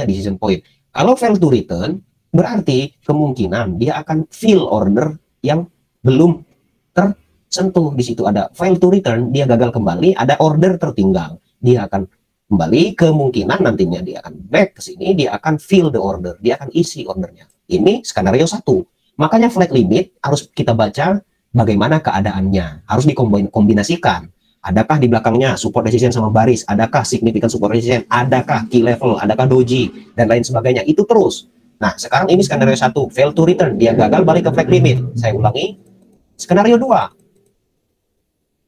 decision point. Kalau fail to return, berarti kemungkinan dia akan fill order yang belum tersentuh. Di situ ada fail to return, dia gagal kembali, ada order tertinggal. Dia akan kembali, kemungkinan nantinya dia akan back ke sini, dia akan fill the order, dia akan isi ordernya. Ini skenario 1. Makanya flag limit harus kita baca bagaimana keadaannya, harus dikombinasikan. Adakah di belakangnya support resistance sama baris? Adakah signifikan support resistance? Adakah key level? Adakah doji? Dan lain sebagainya. Itu terus. Nah, sekarang ini skenario 1. Fail to return. Dia gagal balik ke flag limit. Saya ulangi. Skenario 2.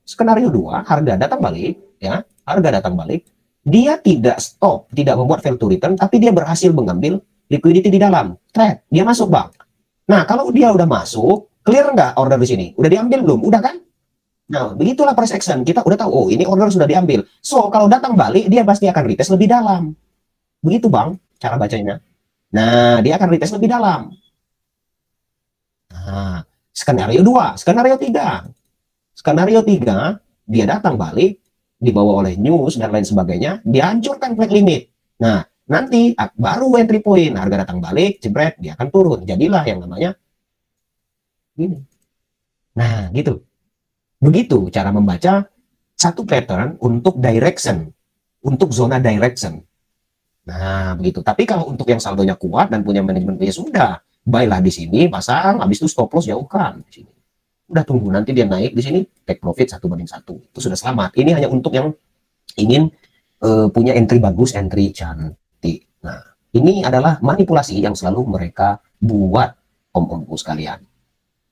Skenario 2. Harga datang balik. Ya, harga datang balik. Dia tidak stop. Tidak membuat fail to return. Tapi dia berhasil mengambil liquidity di dalam. Trade. Dia masuk, Bang. Nah, kalau dia udah masuk, clear nggak order di sini? Udah diambil belum? Udah kan? Nah, begitulah price action. Kita udah tahu, oh ini order sudah diambil. So, kalau datang balik, dia pasti akan retest lebih dalam. Begitu, Bang, cara bacanya. Nah, dia akan retest lebih dalam. Nah, skenario 2. Skenario 3. Skenario 3, dia datang balik, dibawa oleh news dan lain sebagainya, dia hancurkan flag limit. Nah, nanti baru entry point. Harga datang balik, jebret, dia akan turun. Jadilah yang namanya gini. Nah, gitu. Begitu cara membaca satu pattern untuk direction, untuk zona direction. Nah, begitu. Tapi kalau untuk yang saldonya kuat dan punya manajemen ya sudah, buy-lah di sini, pasang, habis itu stop loss jauhkan di sini. Udah tunggu nanti dia naik di sini, take profit 1/1. Itu sudah selamat. Ini hanya untuk yang ingin punya entry bagus, entry cantik. Nah, ini adalah manipulasi yang selalu mereka buat, om-omku sekalian.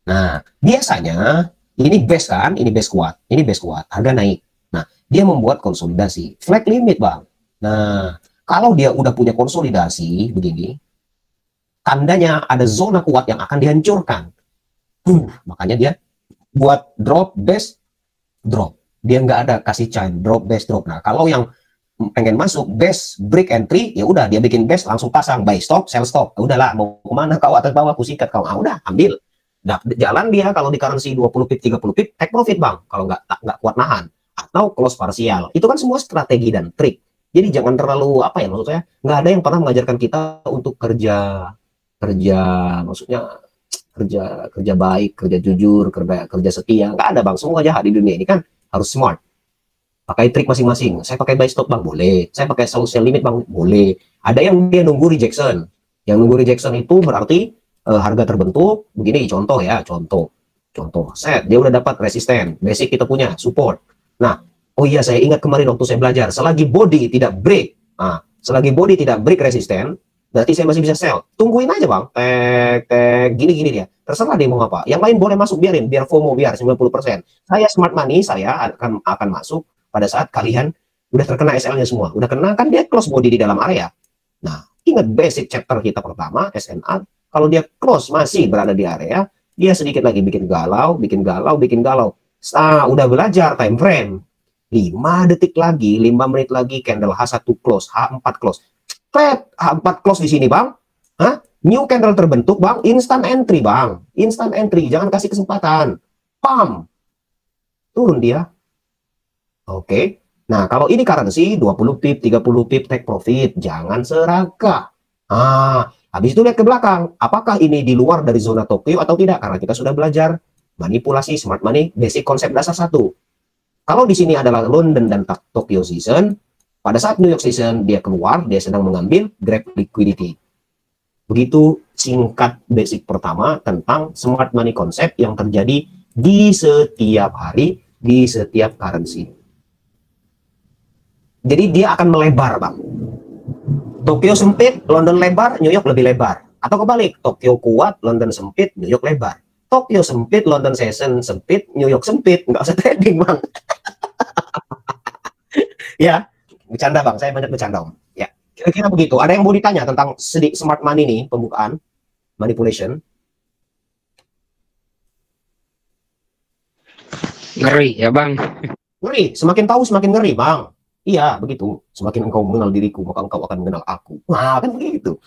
Nah, biasanya ini base kan, ini base kuat, harga naik. Nah, dia membuat konsolidasi, flag limit, Bang. Nah, kalau dia udah punya konsolidasi begini, tandanya ada zona kuat yang akan dihancurkan. Makanya dia buat drop, base, drop. Dia nggak ada kasih chain, drop, base, drop. Nah, kalau yang pengen masuk best break entry, ya udah dia bikin best langsung pasang buy stop, sell stop. Udahlah, mau kemana kau atas bawah, aku sikat kau. Udah ambil. Nah, jalan dia kalau di currency 20 pip, 30 pip, take profit bang. Kalau nggak kuat nahan atau close parsial. Itu kan semua strategi dan trik. Jadi jangan terlalu apa ya, maksud saya nggak ada yang pernah mengajarkan kita untuk kerja kerja maksudnya kerja baik, kerja jujur, kerja setia. Nggak ada bang. Semua jahat di dunia ini kan harus smart. Pakai trik masing-masing. Saya pakai buy stop bang, boleh. Saya pakai sell limit bang, boleh. Ada yang dia nunggu rejection. Yang nunggu rejection itu berarti harga terbentuk. Begini contoh ya, contoh. Set, dia udah dapat resisten. Basic kita punya support. Nah, oh iya saya ingat kemarin waktu saya belajar. Selagi body tidak break, selagi body tidak break resisten, berarti saya masih bisa sell. Tungguin aja bang. Gini dia. Terserah dia mau apa. Yang lain boleh masuk, biarin. Biar FOMO, biar 90%. Saya smart money, saya akan masuk pada saat kalian udah terkena SL-nya semua. Udah kena kan dia close body di dalam area. Nah, ingat basic chapter kita pertama, SNR. Kalau dia close masih berada di area, dia sedikit lagi bikin galau. Udah belajar time frame. 5 detik lagi, 5 menit lagi, candle H1 close, H4 close. H4 close di sini bang. New candle terbentuk bang, instant entry bang. Instant entry, jangan kasih kesempatan. Pam. Turun dia. Oke. Nah, kalau ini currency 20 pip, 30 pip take profit, jangan serakah. Habis itu lihat ke belakang. Apakah ini di luar dari zona Tokyo atau tidak? Karena kita sudah belajar manipulasi smart money, basic konsep dasar 1. Kalau di sini adalah London dan Tokyo season, pada saat New York season dia keluar, dia sedang mengambil grab liquidity. Begitu singkat basic pertama tentang smart money konsep yang terjadi di setiap hari, di setiap currency. Jadi dia akan melebar bang. Tokyo sempit, London lebar, New York lebih lebar. Atau kebalik, Tokyo kuat, London sempit, New York lebar. Tokyo sempit, London session sempit, New York sempit. Nggak usah trading bang. Ya, bercanda bang, saya banyak bercanda om. Ya, kira-kira begitu. Ada yang mau ditanya tentang smart money nih, pembukaan, manipulation? Ngeri ya bang. Ngeri, semakin tahu semakin ngeri bang. Iya, begitu. Semakin engkau mengenal diriku, maka engkau akan mengenal aku. Nah, kan begitu.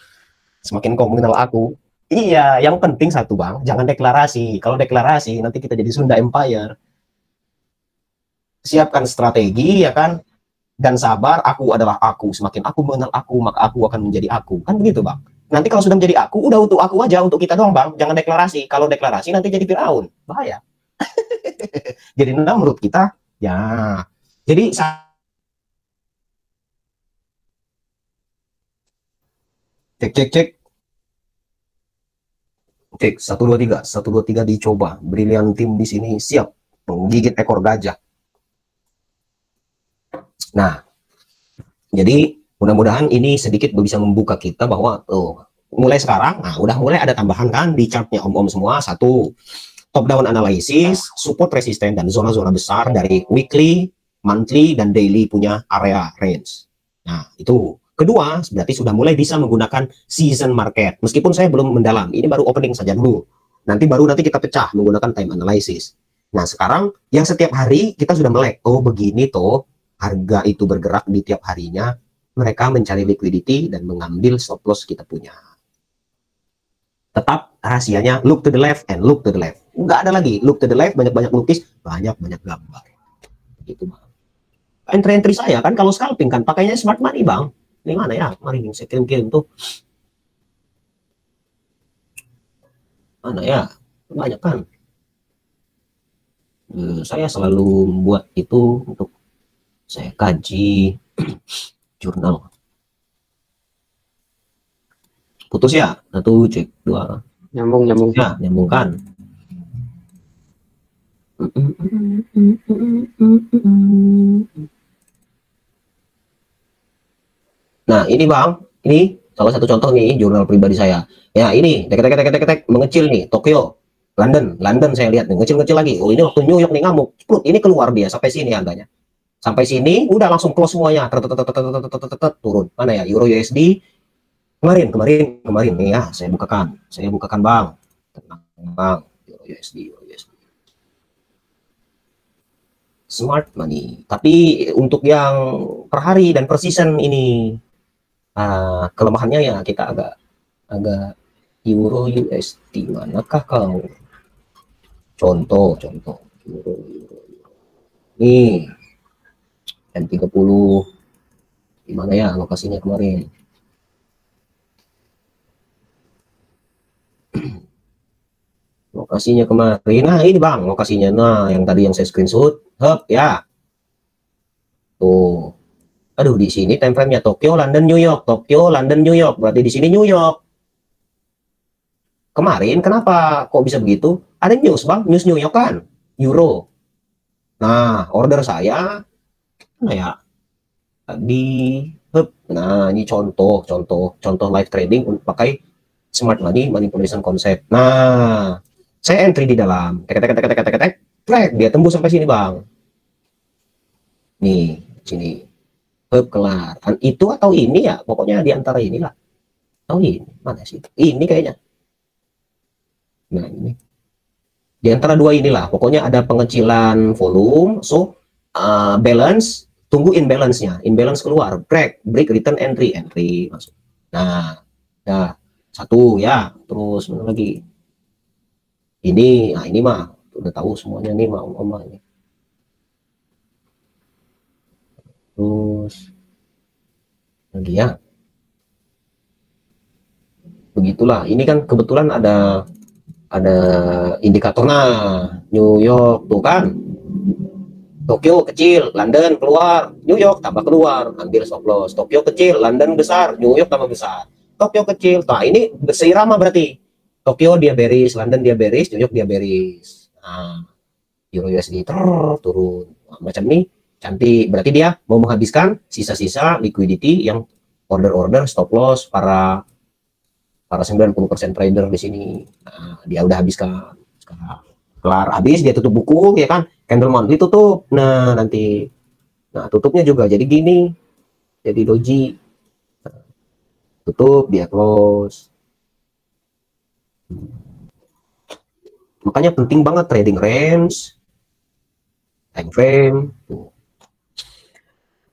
Semakin engkau mengenal aku. Iya, yang penting satu bang, jangan deklarasi. Kalau deklarasi, nanti kita jadi Sunda Empire. Siapkan strategi, ya kan? Dan sabar, aku adalah aku. Semakin aku mengenal aku, maka aku akan menjadi aku. Kan begitu bang. Nanti kalau sudah menjadi aku, udah untuk aku aja, untuk kita doang bang. Jangan deklarasi. Kalau deklarasi nanti jadi Firaun. Bahaya. Jadi Namrud kita. Ya. Jadi cek 1 2 3 dicoba. Brilian tim di sini siap menggigit ekor gajah. Nah, jadi mudah-mudahan ini sedikit bisa membuka kita bahwa mulai sekarang, udah mulai ada tambahan kan di chartnya om-om semua. 1, top down analysis, support resisten dan zona-zona besar dari weekly, monthly dan daily punya area range. Nah, itu. Kedua, berarti sudah mulai bisa menggunakan season market. Meskipun saya belum mendalam, ini baru opening saja dulu. Nanti kita pecah menggunakan time analysis. Nah, sekarang yang setiap hari kita sudah melek. Oh, begini toh harga itu bergerak di tiap harinya. Mereka mencari liquidity dan mengambil stop loss kita punya. Tetap rahasianya look to the left and look to the left. Nggak ada lagi look to the left, banyak-banyak lukis, banyak-banyak gambar. Gitu, Bang. Entry saya kan kalau scalping kan pakainya smart money, Bang. Ini mana ya? Mari saya kirim-kirim tuh. Mana ya? Banyak kan. Saya selalu membuat itu untuk saya kaji jurnal. Putus ya? 1, cek 2. Nyambung. Ya, nyambung kan? Nah, ini Bang, ini salah satu contoh nih jurnal pribadi saya. Ya, ini tek mengecil nih, Tokyo, London saya lihat nih, ngecil-ngecil lagi. Oh, ini waktu New York nih ngamuk. Ini keluar dia sampai sini harganya. Sampai sini udah langsung close semuanya. Turun. Mana ya? Euro USD. Kemarin nih ya, saya bukakan Bang. Tenang, Bang. Euro USD. smart money. Tapi untuk yang per hari dan per season ini kelemahannya ya kita agak euro USD manakah kau? Contoh euro. Nih M30 gimana ya lokasinya kemarin? Lokasinya kemarin, nah ini bang lokasinya, nah yang tadi yang saya screenshot, ya tuh, aduh di sini time frame-nya Tokyo, London, New York, Tokyo, London, New York, berarti di sini New York. Kemarin kenapa kok bisa begitu? Ada news bang, news New York kan, euro. Nah order saya, nah ya di, nah ini contoh live trading pakai smart money manipulation konsep. Nah saya entry di dalam, dia tembus sampai sini bang. Nih, sini, kelar. Itu atau ini ya, pokoknya di antara inilah. Oh ini, mana sih? Ini kayaknya. Nah ini, di antara dua inilah, pokoknya ada pengecilan volume, so balance, tunggu imbalance-nya, imbalance keluar, break return entry masuk. Nah, satu ya, terus mana lagi? Ini, nah ini mah udah tahu semuanya nih mau ini. Terus lagi ya. Begitulah. Ini kan kebetulan ada indikator, nah New York tuh kan. Tokyo kecil, London keluar, New York tambah keluar, ambil stop loss. Tokyo kecil, London besar, New York tambah besar. Tokyo kecil, nah ini seirama berarti. Tokyo dia bearish, London dia bearish, New York dia bearish. Nah, Euro USD turun. Nah, macam ini cantik. Berarti dia mau menghabiskan sisa-sisa liquidity yang order-order stop loss para 90% trader di sini. Nah, dia udah habiskan. Sekarang kelar habis dia tutup buku ya kan, candle monthly tutup. Nah, nanti tutupnya juga jadi gini. Jadi doji. Tutup dia close. Makanya penting banget trading range, time frame.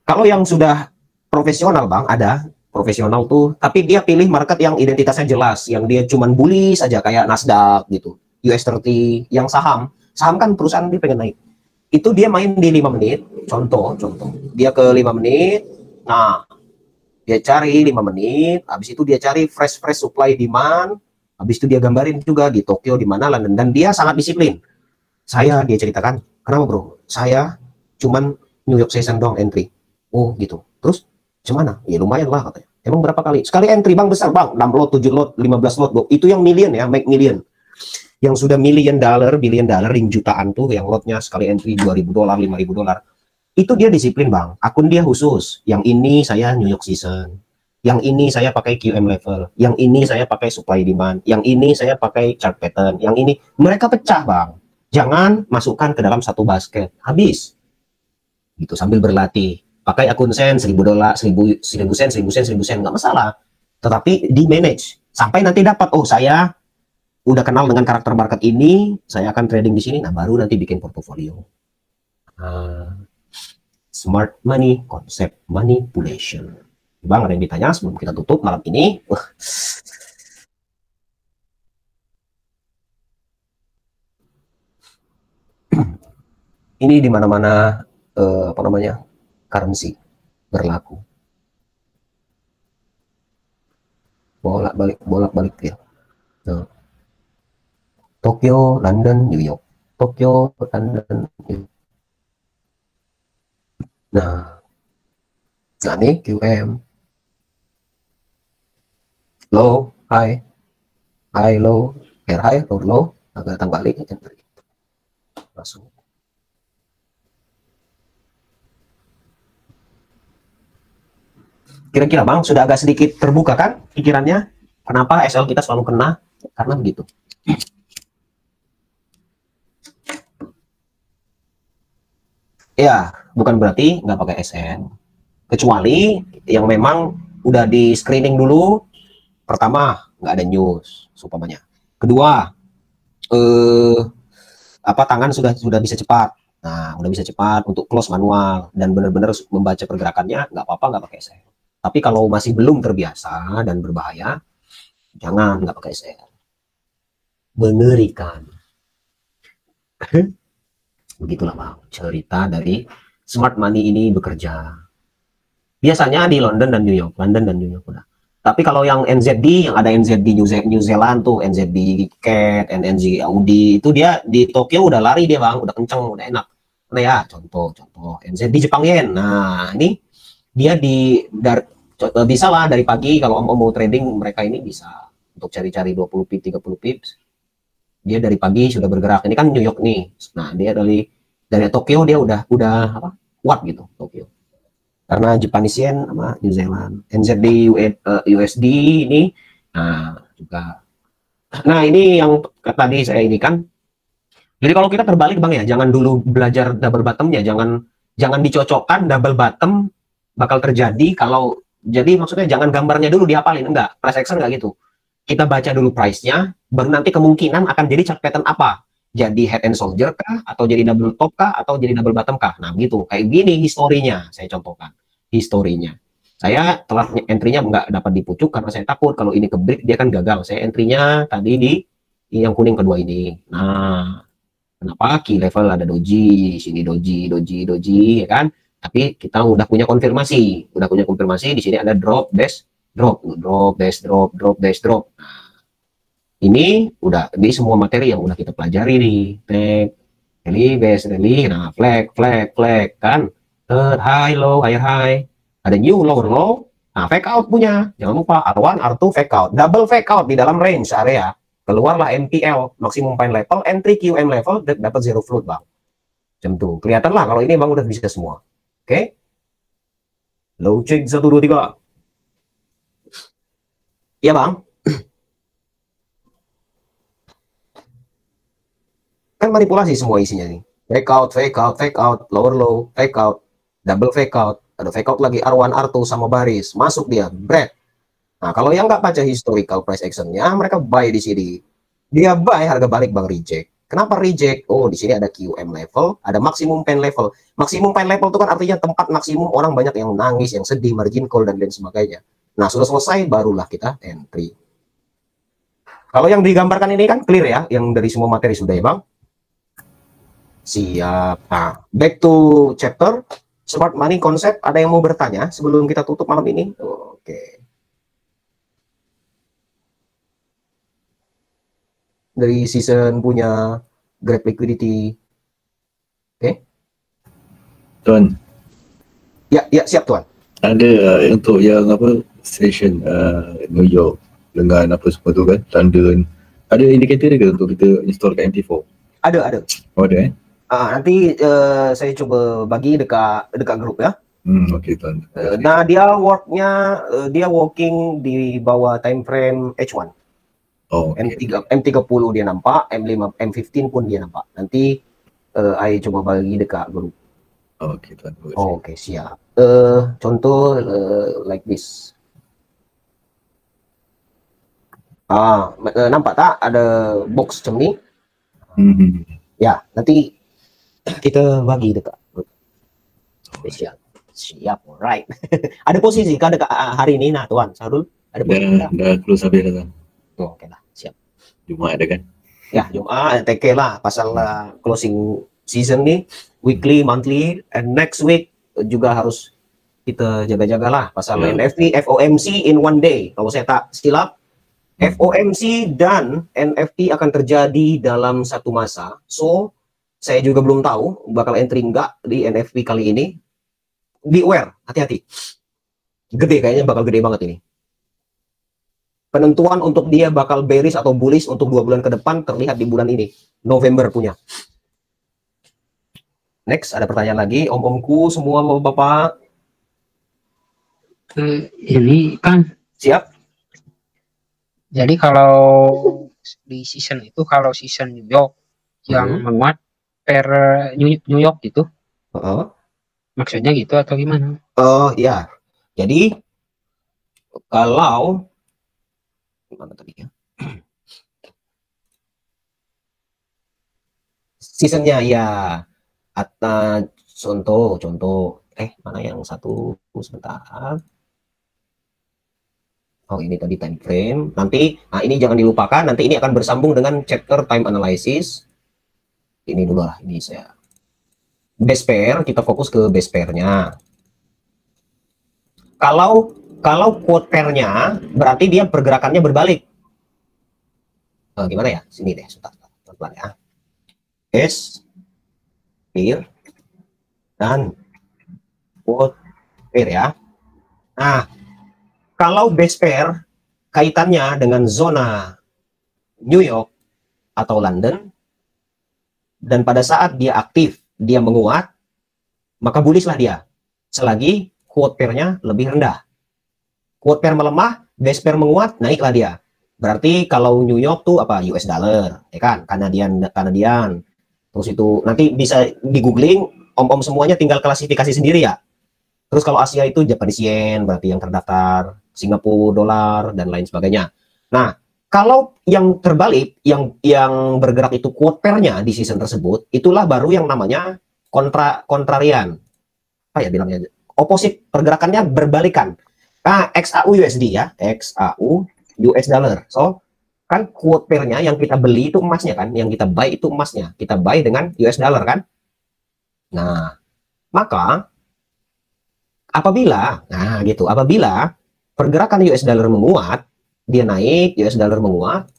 Kalau yang sudah profesional bang, ada profesional tuh, tapi dia pilih market yang identitasnya jelas, yang dia cuman bullish saja kayak Nasdaq gitu, US30, yang saham kan perusahaan dia pengen naik. Itu dia main di 5 menit, contoh. Dia ke 5 menit, nah dia cari 5 menit, habis itu dia cari fresh supply demand. Habis itu dia gambarin juga di Tokyo di mana London, dan dia sangat disiplin. Dia ceritakan, kenapa bro? Saya cuman New York session doang entry. Oh gitu. Terus gimana? Ya lumayan lah katanya. Emang berapa kali? Sekali entry bang besar bang, 6 lot, 7 lot, 15 lot. Bro. Itu yang million ya, make million. Yang sudah billion dollar, ring jutaan tuh, yang lotnya sekali entry $2.000, $5.000. Itu dia disiplin bang. Akun dia khusus. Yang ini saya New York season. Yang ini saya pakai QM level, yang ini saya pakai supply demand, yang ini saya pakai chart pattern, yang ini mereka pecah bang. Jangan masukkan ke dalam satu basket, habis. Gitu sambil berlatih. Pakai akun sen $1.000, 1.000 sen, nggak masalah. Tetapi di manage sampai nanti dapat, oh saya udah kenal dengan karakter market ini, saya akan trading di sini, nah baru nanti bikin portofolio. Smart money, concept manipulation. Bang, ada yang ditanya sebelum kita tutup malam ini? Ini di mana-mana apa namanya, currency berlaku. Bolak-balik dia. Nah. Tokyo, London, New York. Tokyo, London, New York. Nah ini QM. Low, high, low, high, low, agak datang balik, masuk. Kira-kira bang sudah agak sedikit terbuka kan pikirannya? Kenapa SL kita selalu kena? Karena begitu. Ya, bukan berarti nggak pakai SN. Kecuali yang memang udah di screening dulu. Pertama, nggak ada news, umpamanya. Kedua, tangan sudah bisa cepat. Nah, udah bisa cepat untuk close manual dan benar-benar membaca pergerakannya, nggak apa-apa nggak pakai SL. Tapi kalau masih belum terbiasa dan berbahaya, jangan nggak pakai SL. Mengerikan. Begitulah Bang, cerita dari smart money ini bekerja. Biasanya di London dan New York, udah. Tapi kalau yang NZD, yang ada NZD New Zealand tuh, NZD CAT, NNZ Audi, itu dia di Tokyo udah lari dia Bang, udah kenceng, udah enak. Nah ya, contoh NZD Jepang Yen. Nah, ini dia bisa lah dari pagi kalau mau trading, mereka ini bisa untuk cari-cari 20 pip, 30 pips. Dia dari pagi sudah bergerak. Ini kan New York nih. Nah, dia dari Tokyo dia udah apa? Kuat gitu Tokyo. Karena Japanese Yen sama New Zealand. NZD USD ini nah juga. Nah, ini yang tadi saya ini kan. Jadi kalau kita terbalik Bang ya, jangan dulu belajar double bottom-nya, jangan dicocokkan double bottom bakal terjadi kalau jadi maksudnya jangan gambarnya dulu dihafalin, enggak. Price action enggak gitu. Kita baca dulu price-nya, baru nanti kemungkinan akan jadi chart pattern apa. Jadi head and shoulder kah, atau jadi double top kah, atau jadi double bottom kah. Nah gitu, kayak gini historinya saya contohkan. Historinya. Saya telah entry-nya nggak dapat di pucuk karena saya takut kalau ini ke break dia kan gagal. Saya entry-nya tadi di yang kuning kedua ini. Nah, kenapa key level ada doji, sini doji, ya kan? Tapi kita udah punya konfirmasi, di sini ada drop, dash, drop, dash, drop. Nah, ini udah di semua materi yang udah kita pelajari nih, tag, rally, base, rally, nah flag, kan? High, low, higher, high, ada new, lower, low, nah fake out punya, jangan lupa R1, R2, fake out, double fake out di dalam range area. Keluarlah MPL, maksimum point level, entry QM level, dapat zero float Bang. Jam tuh, kelihatan lah kalau ini Bang udah bisa semua. Oke. Low check 1, 2, 3. Iya Bang. Kan manipulasi semua isinya nih. Fake out, lower low, fake out, double fake out, ada fake out lagi R1, R2 sama baris, masuk dia, bread. Nah, kalau yang nggak baca historical price actionnya, mereka buy di sini. Dia buy harga balik Bang reject. Kenapa reject? Oh, di sini ada QM level, ada maksimum pen level. Maksimum pen level itu kan artinya tempat maksimum orang banyak yang nangis, yang sedih, margin call dan lain sebagainya. Nah, sudah selesai barulah kita entry. Kalau yang digambarkan ini kan clear ya, yang dari semua materi sudah ya Bang. Siap. Nah, back to chapter smart money concept. Ada yang mau bertanya sebelum kita tutup malam ini? Oke. Dari season punya grab liquidity. Oke. Tuan, Ya, siap Tuan. ada untuk yang apa station New York dengan apa semua tu kan, London, ada indikator ke untuk kita install kat MT4? Ada. Oh, ada Nanti saya coba bagi dekat grup ya. Okey Tuan. Nah, dia working di bawah time frame H1. Oh, okay. M30 dia nampak, M5, M15 pun dia nampak. Nanti saya coba bagi dekat grup. Okey Tuan. Oke, siap. Contoh like this. Nampak tak ada box macam ni? Ya, nanti kita bagi dekat grup. Siap, alright. Ada posisi kan dekat hari ini nah Tuan Sarul? Ada posisi Dah close habis dah Tuan. Oke lah, siap. Jumaat ada kan? Ya, Jumaat TK lah pasal closing season nih, weekly, monthly, and next week juga harus kita jaga-jaga lah pasal NFT, FOMC in one day. Kalau saya tak silap, FOMC dan NFT akan terjadi dalam satu masa. So, saya juga belum tahu bakal entry enggak di NFT kali ini. Beware, hati-hati. Gede kayaknya, bakal gede banget ini. Penentuan untuk dia bakal bearish atau bullish untuk 2 bulan ke depan terlihat di bulan ini, November punya. Next, ada pertanyaan lagi, om-omku semua bapak. Ini kan Siap. jadi kalau di season itu, kalau season New York yang menguat per New York gitu, maksudnya gitu atau gimana? Ya, jadi kalau gimana tadi ya? Seasonnya ya, contoh mana yang satu sebentar. Oh, ini tadi time frame. Nanti, nah ini jangan dilupakan. Nanti ini akan bersambung dengan chapter time analysis. Ini dulu lah. Ini saya base pair. Kita fokus ke base pairnya. Kalau quote pairnya berarti dia pergerakannya berbalik. Gimana ya? Sini deh, sebentar, pelan-pelan ya. Base pair dan quote pair ya. Nah, kalau base pair kaitannya dengan zona New York atau London, dan pada saat dia aktif, dia menguat, maka bullish lah dia. Selagi quote pair-nya lebih rendah. Quote pair melemah, base pair menguat, naiklah dia. Berarti kalau New York tuh apa? US dollar, ya kan? Kanadian. Terus itu nanti bisa di googling, om-om semuanya tinggal klasifikasi sendiri ya. Terus kalau Asia itu Japanese yen, berarti yang terdaftar, Singapura dolar dan lain sebagainya. Nah, kalau yang terbalik, yang bergerak itu quote pair-nya di season tersebut, itulah baru yang namanya kontrarian. Apa ya bilangnya? Opposite, pergerakannya berbalikan. Nah, XAU USD ya, XAU US dollar. So, kan quote pair-nya yang kita beli itu emasnya kan, yang kita buy itu emasnya. Kita buy dengan US dollar kan. Nah, maka apabila pergerakan US dollar menguat, dia naik, US dollar menguat,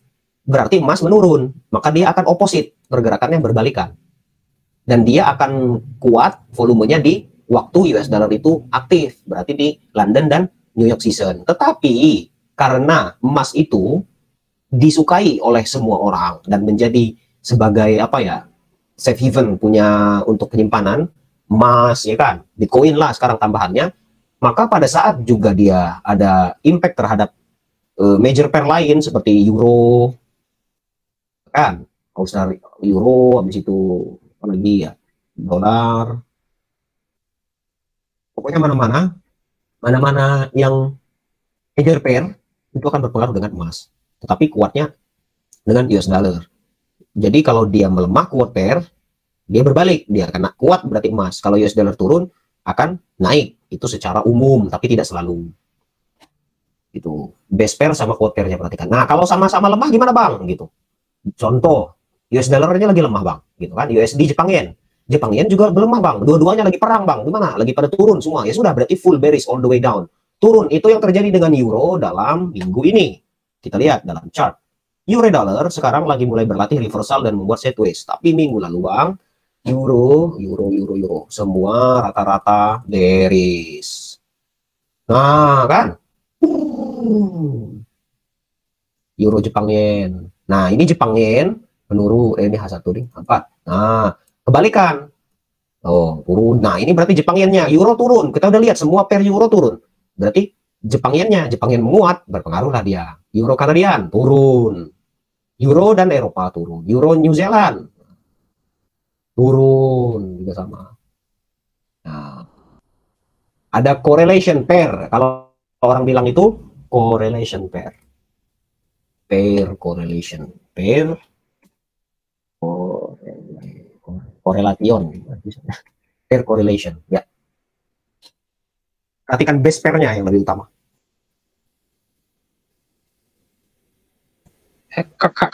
berarti emas menurun, maka dia akan opposite, pergerakannya berbalikan. Dan dia akan kuat volumenya di waktu US dollar itu aktif, berarti di London dan New York season. Tetapi karena emas itu disukai oleh semua orang dan menjadi sebagai safe haven punya untuk penyimpanan emas, ya kan, Bitcoin lah sekarang tambahannya, maka pada saat juga dia ada impact terhadap major pair lain seperti euro, kan, Australia euro, habis itu apa lagi ya, dolar, pokoknya mana-mana yang major pair itu akan berpengaruh dengan emas, tetapi kuatnya dengan US dollar. Jadi kalau dia melemah quote pair, dia berbalik, dia akan kuat berarti emas. Kalau US dollar turun akan naik, itu secara umum, tapi tidak selalu. Itu base pair sama quote pairnya, perhatikan. Nah, kalau sama-sama lemah gimana bang? Gitu. Contoh, US dollarnya lagi lemah bang, gitu kan? USD Jepang yen juga melemah bang. Dua-duanya lagi perang bang. Gimana? Lagi pada turun semua. Ya sudah, berarti full bearish all the way down. Turun. Itu yang terjadi dengan euro dalam minggu ini. Kita lihat dalam chart. Euro dollar sekarang lagi mulai berlatih reversal dan membuat sideways. Tapi minggu lalu bang, euro semua rata-rata bearish. Nah kan, euro Jepang yen. Nah ini Jepang yen menurun, ini H1 nih 4. Nah kebalikan, turun. Nah ini berarti Jepang yennya, euro turun. Kita udah lihat semua pair euro turun. Berarti Jepang yen menguat, berpengaruh lah dia. Euro Kanadian turun, euro dan Eropa turun, euro New Zealand turun juga sama. Nah, ada correlation pair. Kalau orang bilang itu correlation pair. Correlation. Correlation. Pair correlation. Ya. Perhatikan base pair-nya yang lebih utama.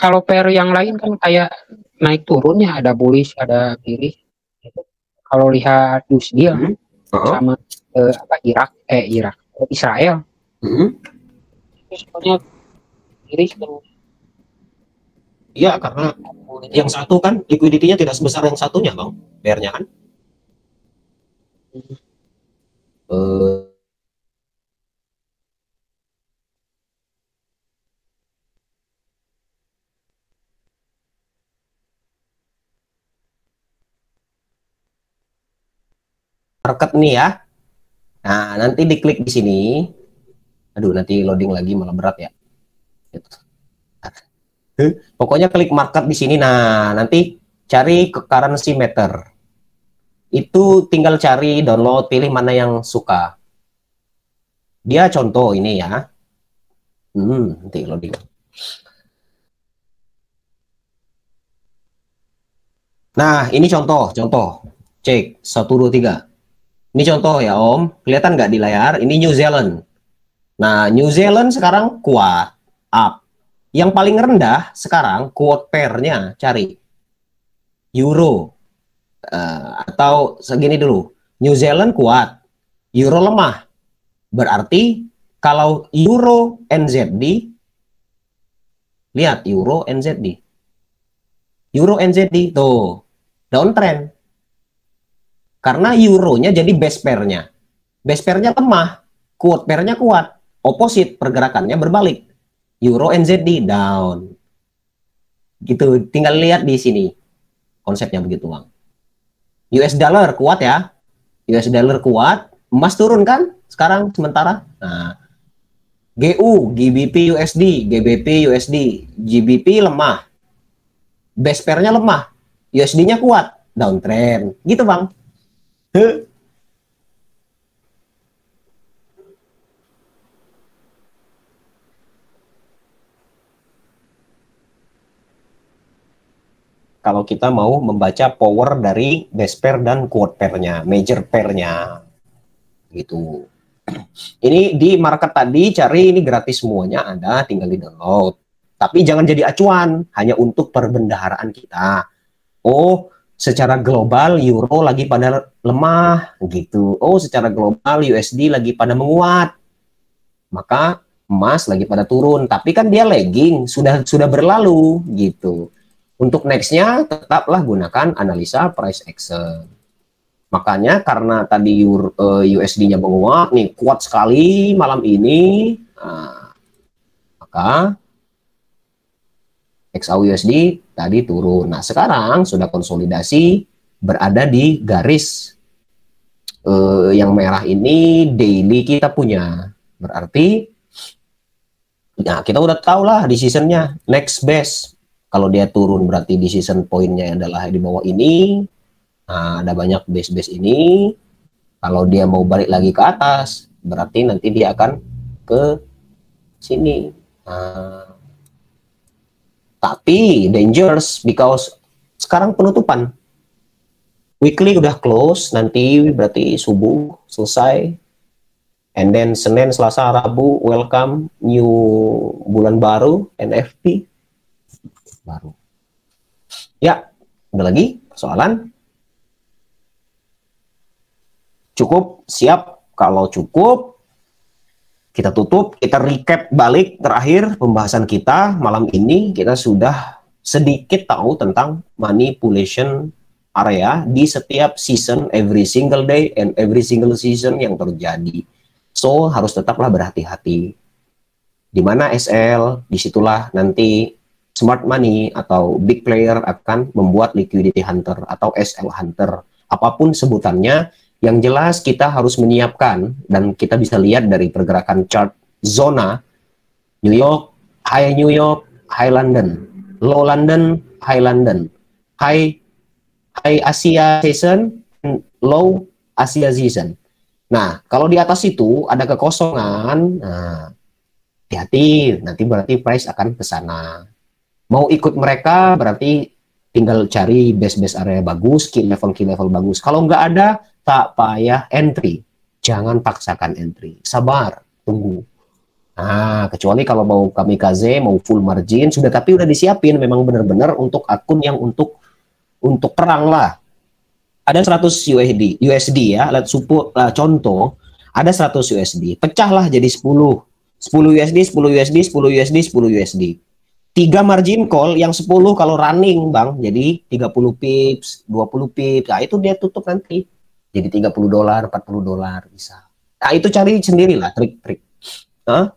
Kalau pair yang lain kan kayak naik turunnya, ada bullish, ada bearish. Kalau lihat USD sama Israel, sebenarnya bearish kan. Iya, karena yang satu kan liquidity-nya tidak sebesar yang satunya, bang. Pair-nya kan. Market nih ya. Nah, nanti diklik di sini. Aduh, nanti loading lagi malah berat ya. Pokoknya klik market di sini. Nah, nanti cari ke currency meter. Itu tinggal cari, download, pilih mana yang suka. Dia contoh ini ya. Nanti loading. Nah, ini contoh. Cek, 1, 2, 3. Ini contoh ya Om, kelihatan nggak di layar? Ini New Zealand. Nah, New Zealand sekarang kuat, up. Yang paling rendah sekarang quote pair-nya cari euro. Atau segini dulu, New Zealand kuat, euro lemah. Berarti kalau euro NZD, lihat euro NZD. Euro NZD tuh downtrend. Karena euronya jadi base pair-nya. Base pair-nya lemah, quote pair-nya kuat. Opposite, pergerakannya berbalik. Euro NZD down. Gitu, tinggal lihat di sini. Konsepnya begitu, Bang. US dollar kuat ya. US dollar kuat, emas turun kan sekarang sementara. Nah, GU, GBP USD, GBP USD, GBP lemah. Base pair-nya lemah. USD-nya kuat, downtrend. Gitu, Bang. Kalau kita mau membaca power dari base pair dan quote pair-nya, major pair-nya. Gitu. Ini di market tadi cari ini gratis semuanya ada, tinggal di download. Tapi jangan jadi acuan, hanya untuk perbendaharaan kita. Oh, secara global euro lagi pada lemah gitu. Oh, secara global USD lagi pada menguat. Maka emas lagi pada turun, tapi kan dia lagging, sudah berlalu gitu. Untuk nextnya tetaplah gunakan analisa price action. Makanya karena tadi USD-nya menguat nih, kuat sekali malam ini, maka XAUUSD tadi turun. Nah, sekarang sudah konsolidasi berada di garis yang merah ini daily kita punya. Berarti nah kita udah tahu lah di seasonnya next base. Kalau dia turun berarti di season pointnya adalah di bawah ini. Nah, ada banyak base-base ini. Kalau dia mau balik lagi ke atas, berarti nanti dia akan ke sini. Nah, tapi dangerous because sekarang penutupan. Weekly udah close, nanti berarti subuh selesai. And then Senin, Selasa, Rabu welcome new bulan baru NFP baru. Ya, ada lagi persoalan? Cukup, siap. Kalau cukup, kita tutup, kita recap balik terakhir pembahasan kita malam ini. Kita sudah sedikit tahu tentang manipulation area di setiap season, every single day and every single season yang terjadi. So, harus tetaplah berhati-hati. Di mana SL, disitulah nanti smart money atau big player akan membuat liquidity hunter atau SL hunter. Apapun sebutannya, yang jelas kita harus menyiapkan, dan kita bisa lihat dari pergerakan chart zona, New York, high New York, high London, low London, high London, high Asia season, low Asia season. Nah, kalau di atas itu ada kekosongan, nah, hati-hati, nanti berarti price akan ke sana. Mau ikut mereka berarti tinggal cari base-base area bagus, key level bagus. Kalau nggak ada, tak payah entry. Jangan paksakan entry. Sabar, tunggu. Nah, kecuali kalau mau kamikaze, mau full margin, sudah tapi udah disiapin memang benar-benar untuk akun yang untuk perang lah. Ada 100 USD ya, lihat contoh, ada 100 USD, pecahlah jadi 10 USD, 10 USD, 10 USD, 10 USD. 3 margin call yang 10 kalau running, Bang, jadi 30 pips, 20 pips. Nah, itu dia tutup nanti. Jadi $30, $40 bisa. Nah, itu cari sendirilah trik-trik. Hah?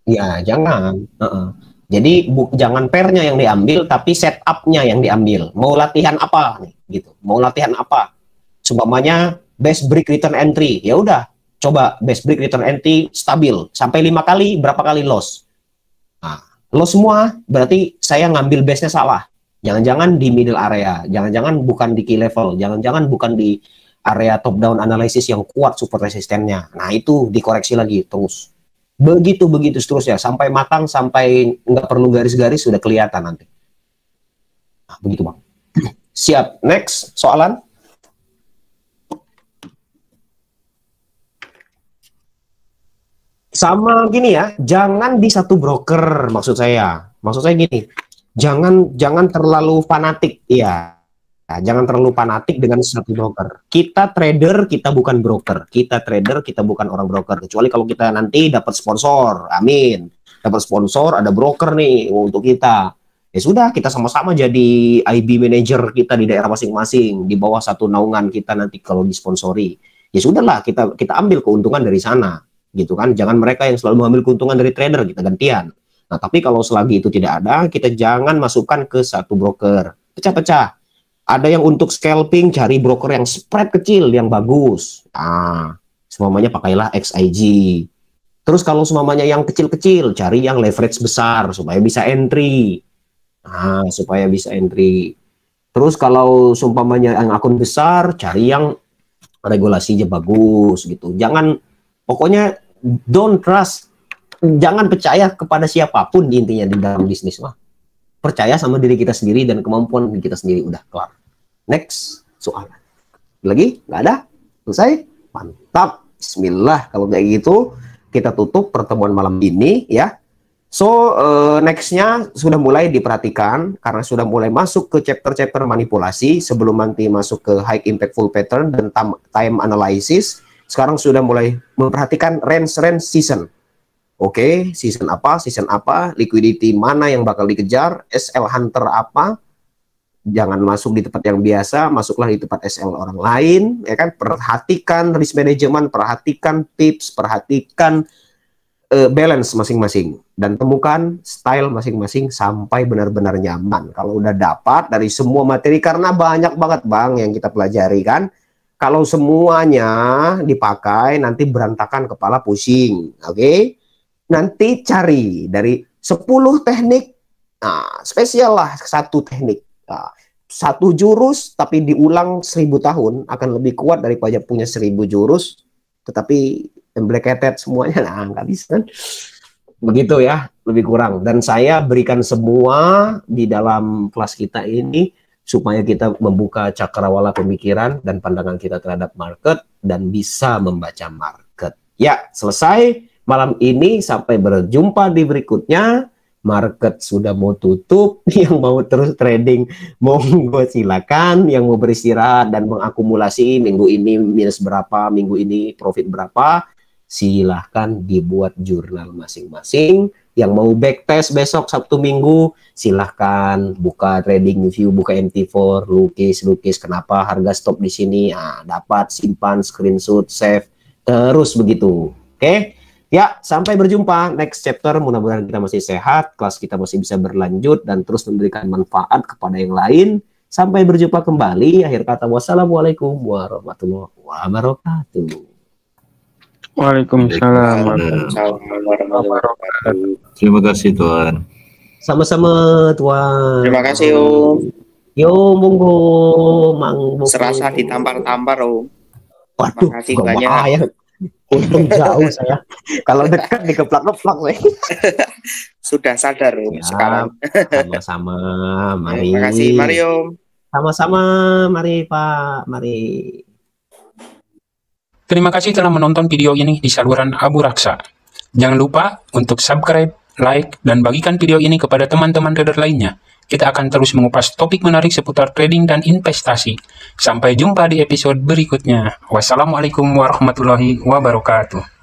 Ya, jangan. Jadi jangan pairnya yang diambil, tapi setup-nya yang diambil. Mau latihan apa nih? Gitu. Mau latihan apa? Seumpamanya best break return entry. Ya udah, coba best break return entry stabil sampai 5 kali, berapa kali loss? Nah, loss semua berarti saya ngambil base-nya salah. Jangan-jangan di middle area, jangan-jangan bukan di key level, jangan-jangan bukan di area top down analysis yang kuat support resistennya. Nah, itu dikoreksi lagi terus. Begitu seterusnya sampai matang, sampai nggak perlu garis-garis sudah kelihatan nanti. Nah, begitu, Bang. Siap. Next, soalan. Sama gini ya, jangan di satu broker maksud saya. Maksud saya gini, jangan terlalu fanatik ya. Nah, jangan terlalu fanatik dengan satu broker. Kita trader, kita bukan broker. Kita trader, kita bukan orang broker. Kecuali kalau kita nanti dapat sponsor, amin. Dapat sponsor, ada broker nih untuk kita. Ya sudah, kita sama-sama jadi IB manager kita di daerah masing-masing, di bawah satu naungan kita nanti kalau disponsori. Ya sudahlah, kita ambil keuntungan dari sana, gitu kan. Jangan mereka yang selalu mengambil keuntungan dari trader, kita gantian. Nah, tapi kalau selagi itu tidak ada, kita jangan masukkan ke satu broker. Pecah-pecah. Ada yang untuk scalping, cari broker yang spread kecil, yang bagus. Nah, semuanya pakailah XIG. Terus kalau semuanya yang kecil-kecil, cari yang leverage besar, supaya bisa entry. Nah, supaya bisa entry. Terus kalau seumpamanya yang akun besar, cari yang regulasinya bagus, gitu. Jangan, pokoknya don't trust, jangan percaya kepada siapapun intinya di dalam bisnis mah. Percaya sama diri kita sendiri dan kemampuan kita sendiri, udah kelar. Next soalan. Lagi? Nggak ada? Selesai? Mantap. Bismillah. Kalau kayak gitu, kita tutup pertemuan malam ini ya. So, nextnya sudah mulai diperhatikan karena sudah mulai masuk ke chapter-chapter manipulasi sebelum nanti masuk ke high impactful pattern dan time analysis. Sekarang sudah mulai memperhatikan range season. Oke, season apa, liquidity mana yang bakal dikejar, SL hunter apa, jangan masuk di tempat yang biasa, masuklah di tempat SL orang lain, ya kan, perhatikan risk management, perhatikan tips, perhatikan balance masing-masing, dan temukan style masing-masing sampai benar-benar nyaman. Kalau udah dapat dari semua materi, karena banyak banget Bang yang kita pelajari kan, kalau semuanya dipakai, nanti berantakan kepala pusing, oke? Nanti cari dari 10 teknik, nah, spesial lah satu teknik. Nah, satu jurus tapi diulang 1000 tahun akan lebih kuat daripada punya 1000 jurus tetapi emblekated semuanya, nah nggak bisa kan? Begitu ya, lebih kurang. Dan saya berikan semua di dalam kelas kita ini supaya kita membuka cakrawala pemikiran dan pandangan kita terhadap market dan bisa membaca market. Ya, selesai malam ini, sampai berjumpa di berikutnya. Market sudah mau tutup, yang mau terus trading monggo silakan, yang mau beristirahat dan mengakumulasi minggu ini minus berapa, minggu ini profit berapa, silahkan dibuat jurnal masing-masing. Yang mau backtest besok Sabtu Minggu, silahkan buka trading view, buka MT4, lukis kenapa harga stop di sini, nah, dapat, simpan, screenshot, save, terus begitu. Oke? Ya, sampai berjumpa next chapter. Mudah-mudahan kita masih sehat, kelas kita masih bisa berlanjut dan terus memberikan manfaat kepada yang lain. Sampai berjumpa kembali. Akhir kata, wassalamualaikum warahmatullahi wabarakatuh. Waalaikumsalam. warahmatullahi wabarakatuh. Terima kasih Tuan. Sama-sama Tuan. Terima kasih Om. Yo, monggo, Mang. Serasa ditampar-tampar Om. Waduh, Makasih gak banyak. bahaya. Untung jauh saya. Kalau dekat dikeplak-keplak saya. Sudah sadar Om Ya, sekarang. sama-sama. Mari. Terima kasih, mari Om. Sama-sama, mari Pak, mari. Terima kasih telah menonton video ini di saluran Abu Raksa. Jangan lupa untuk subscribe, like, dan bagikan video ini kepada teman-teman trader lainnya. Kita akan terus mengupas topik menarik seputar trading dan investasi. Sampai jumpa di episode berikutnya. Wassalamualaikum warahmatullahi wabarakatuh.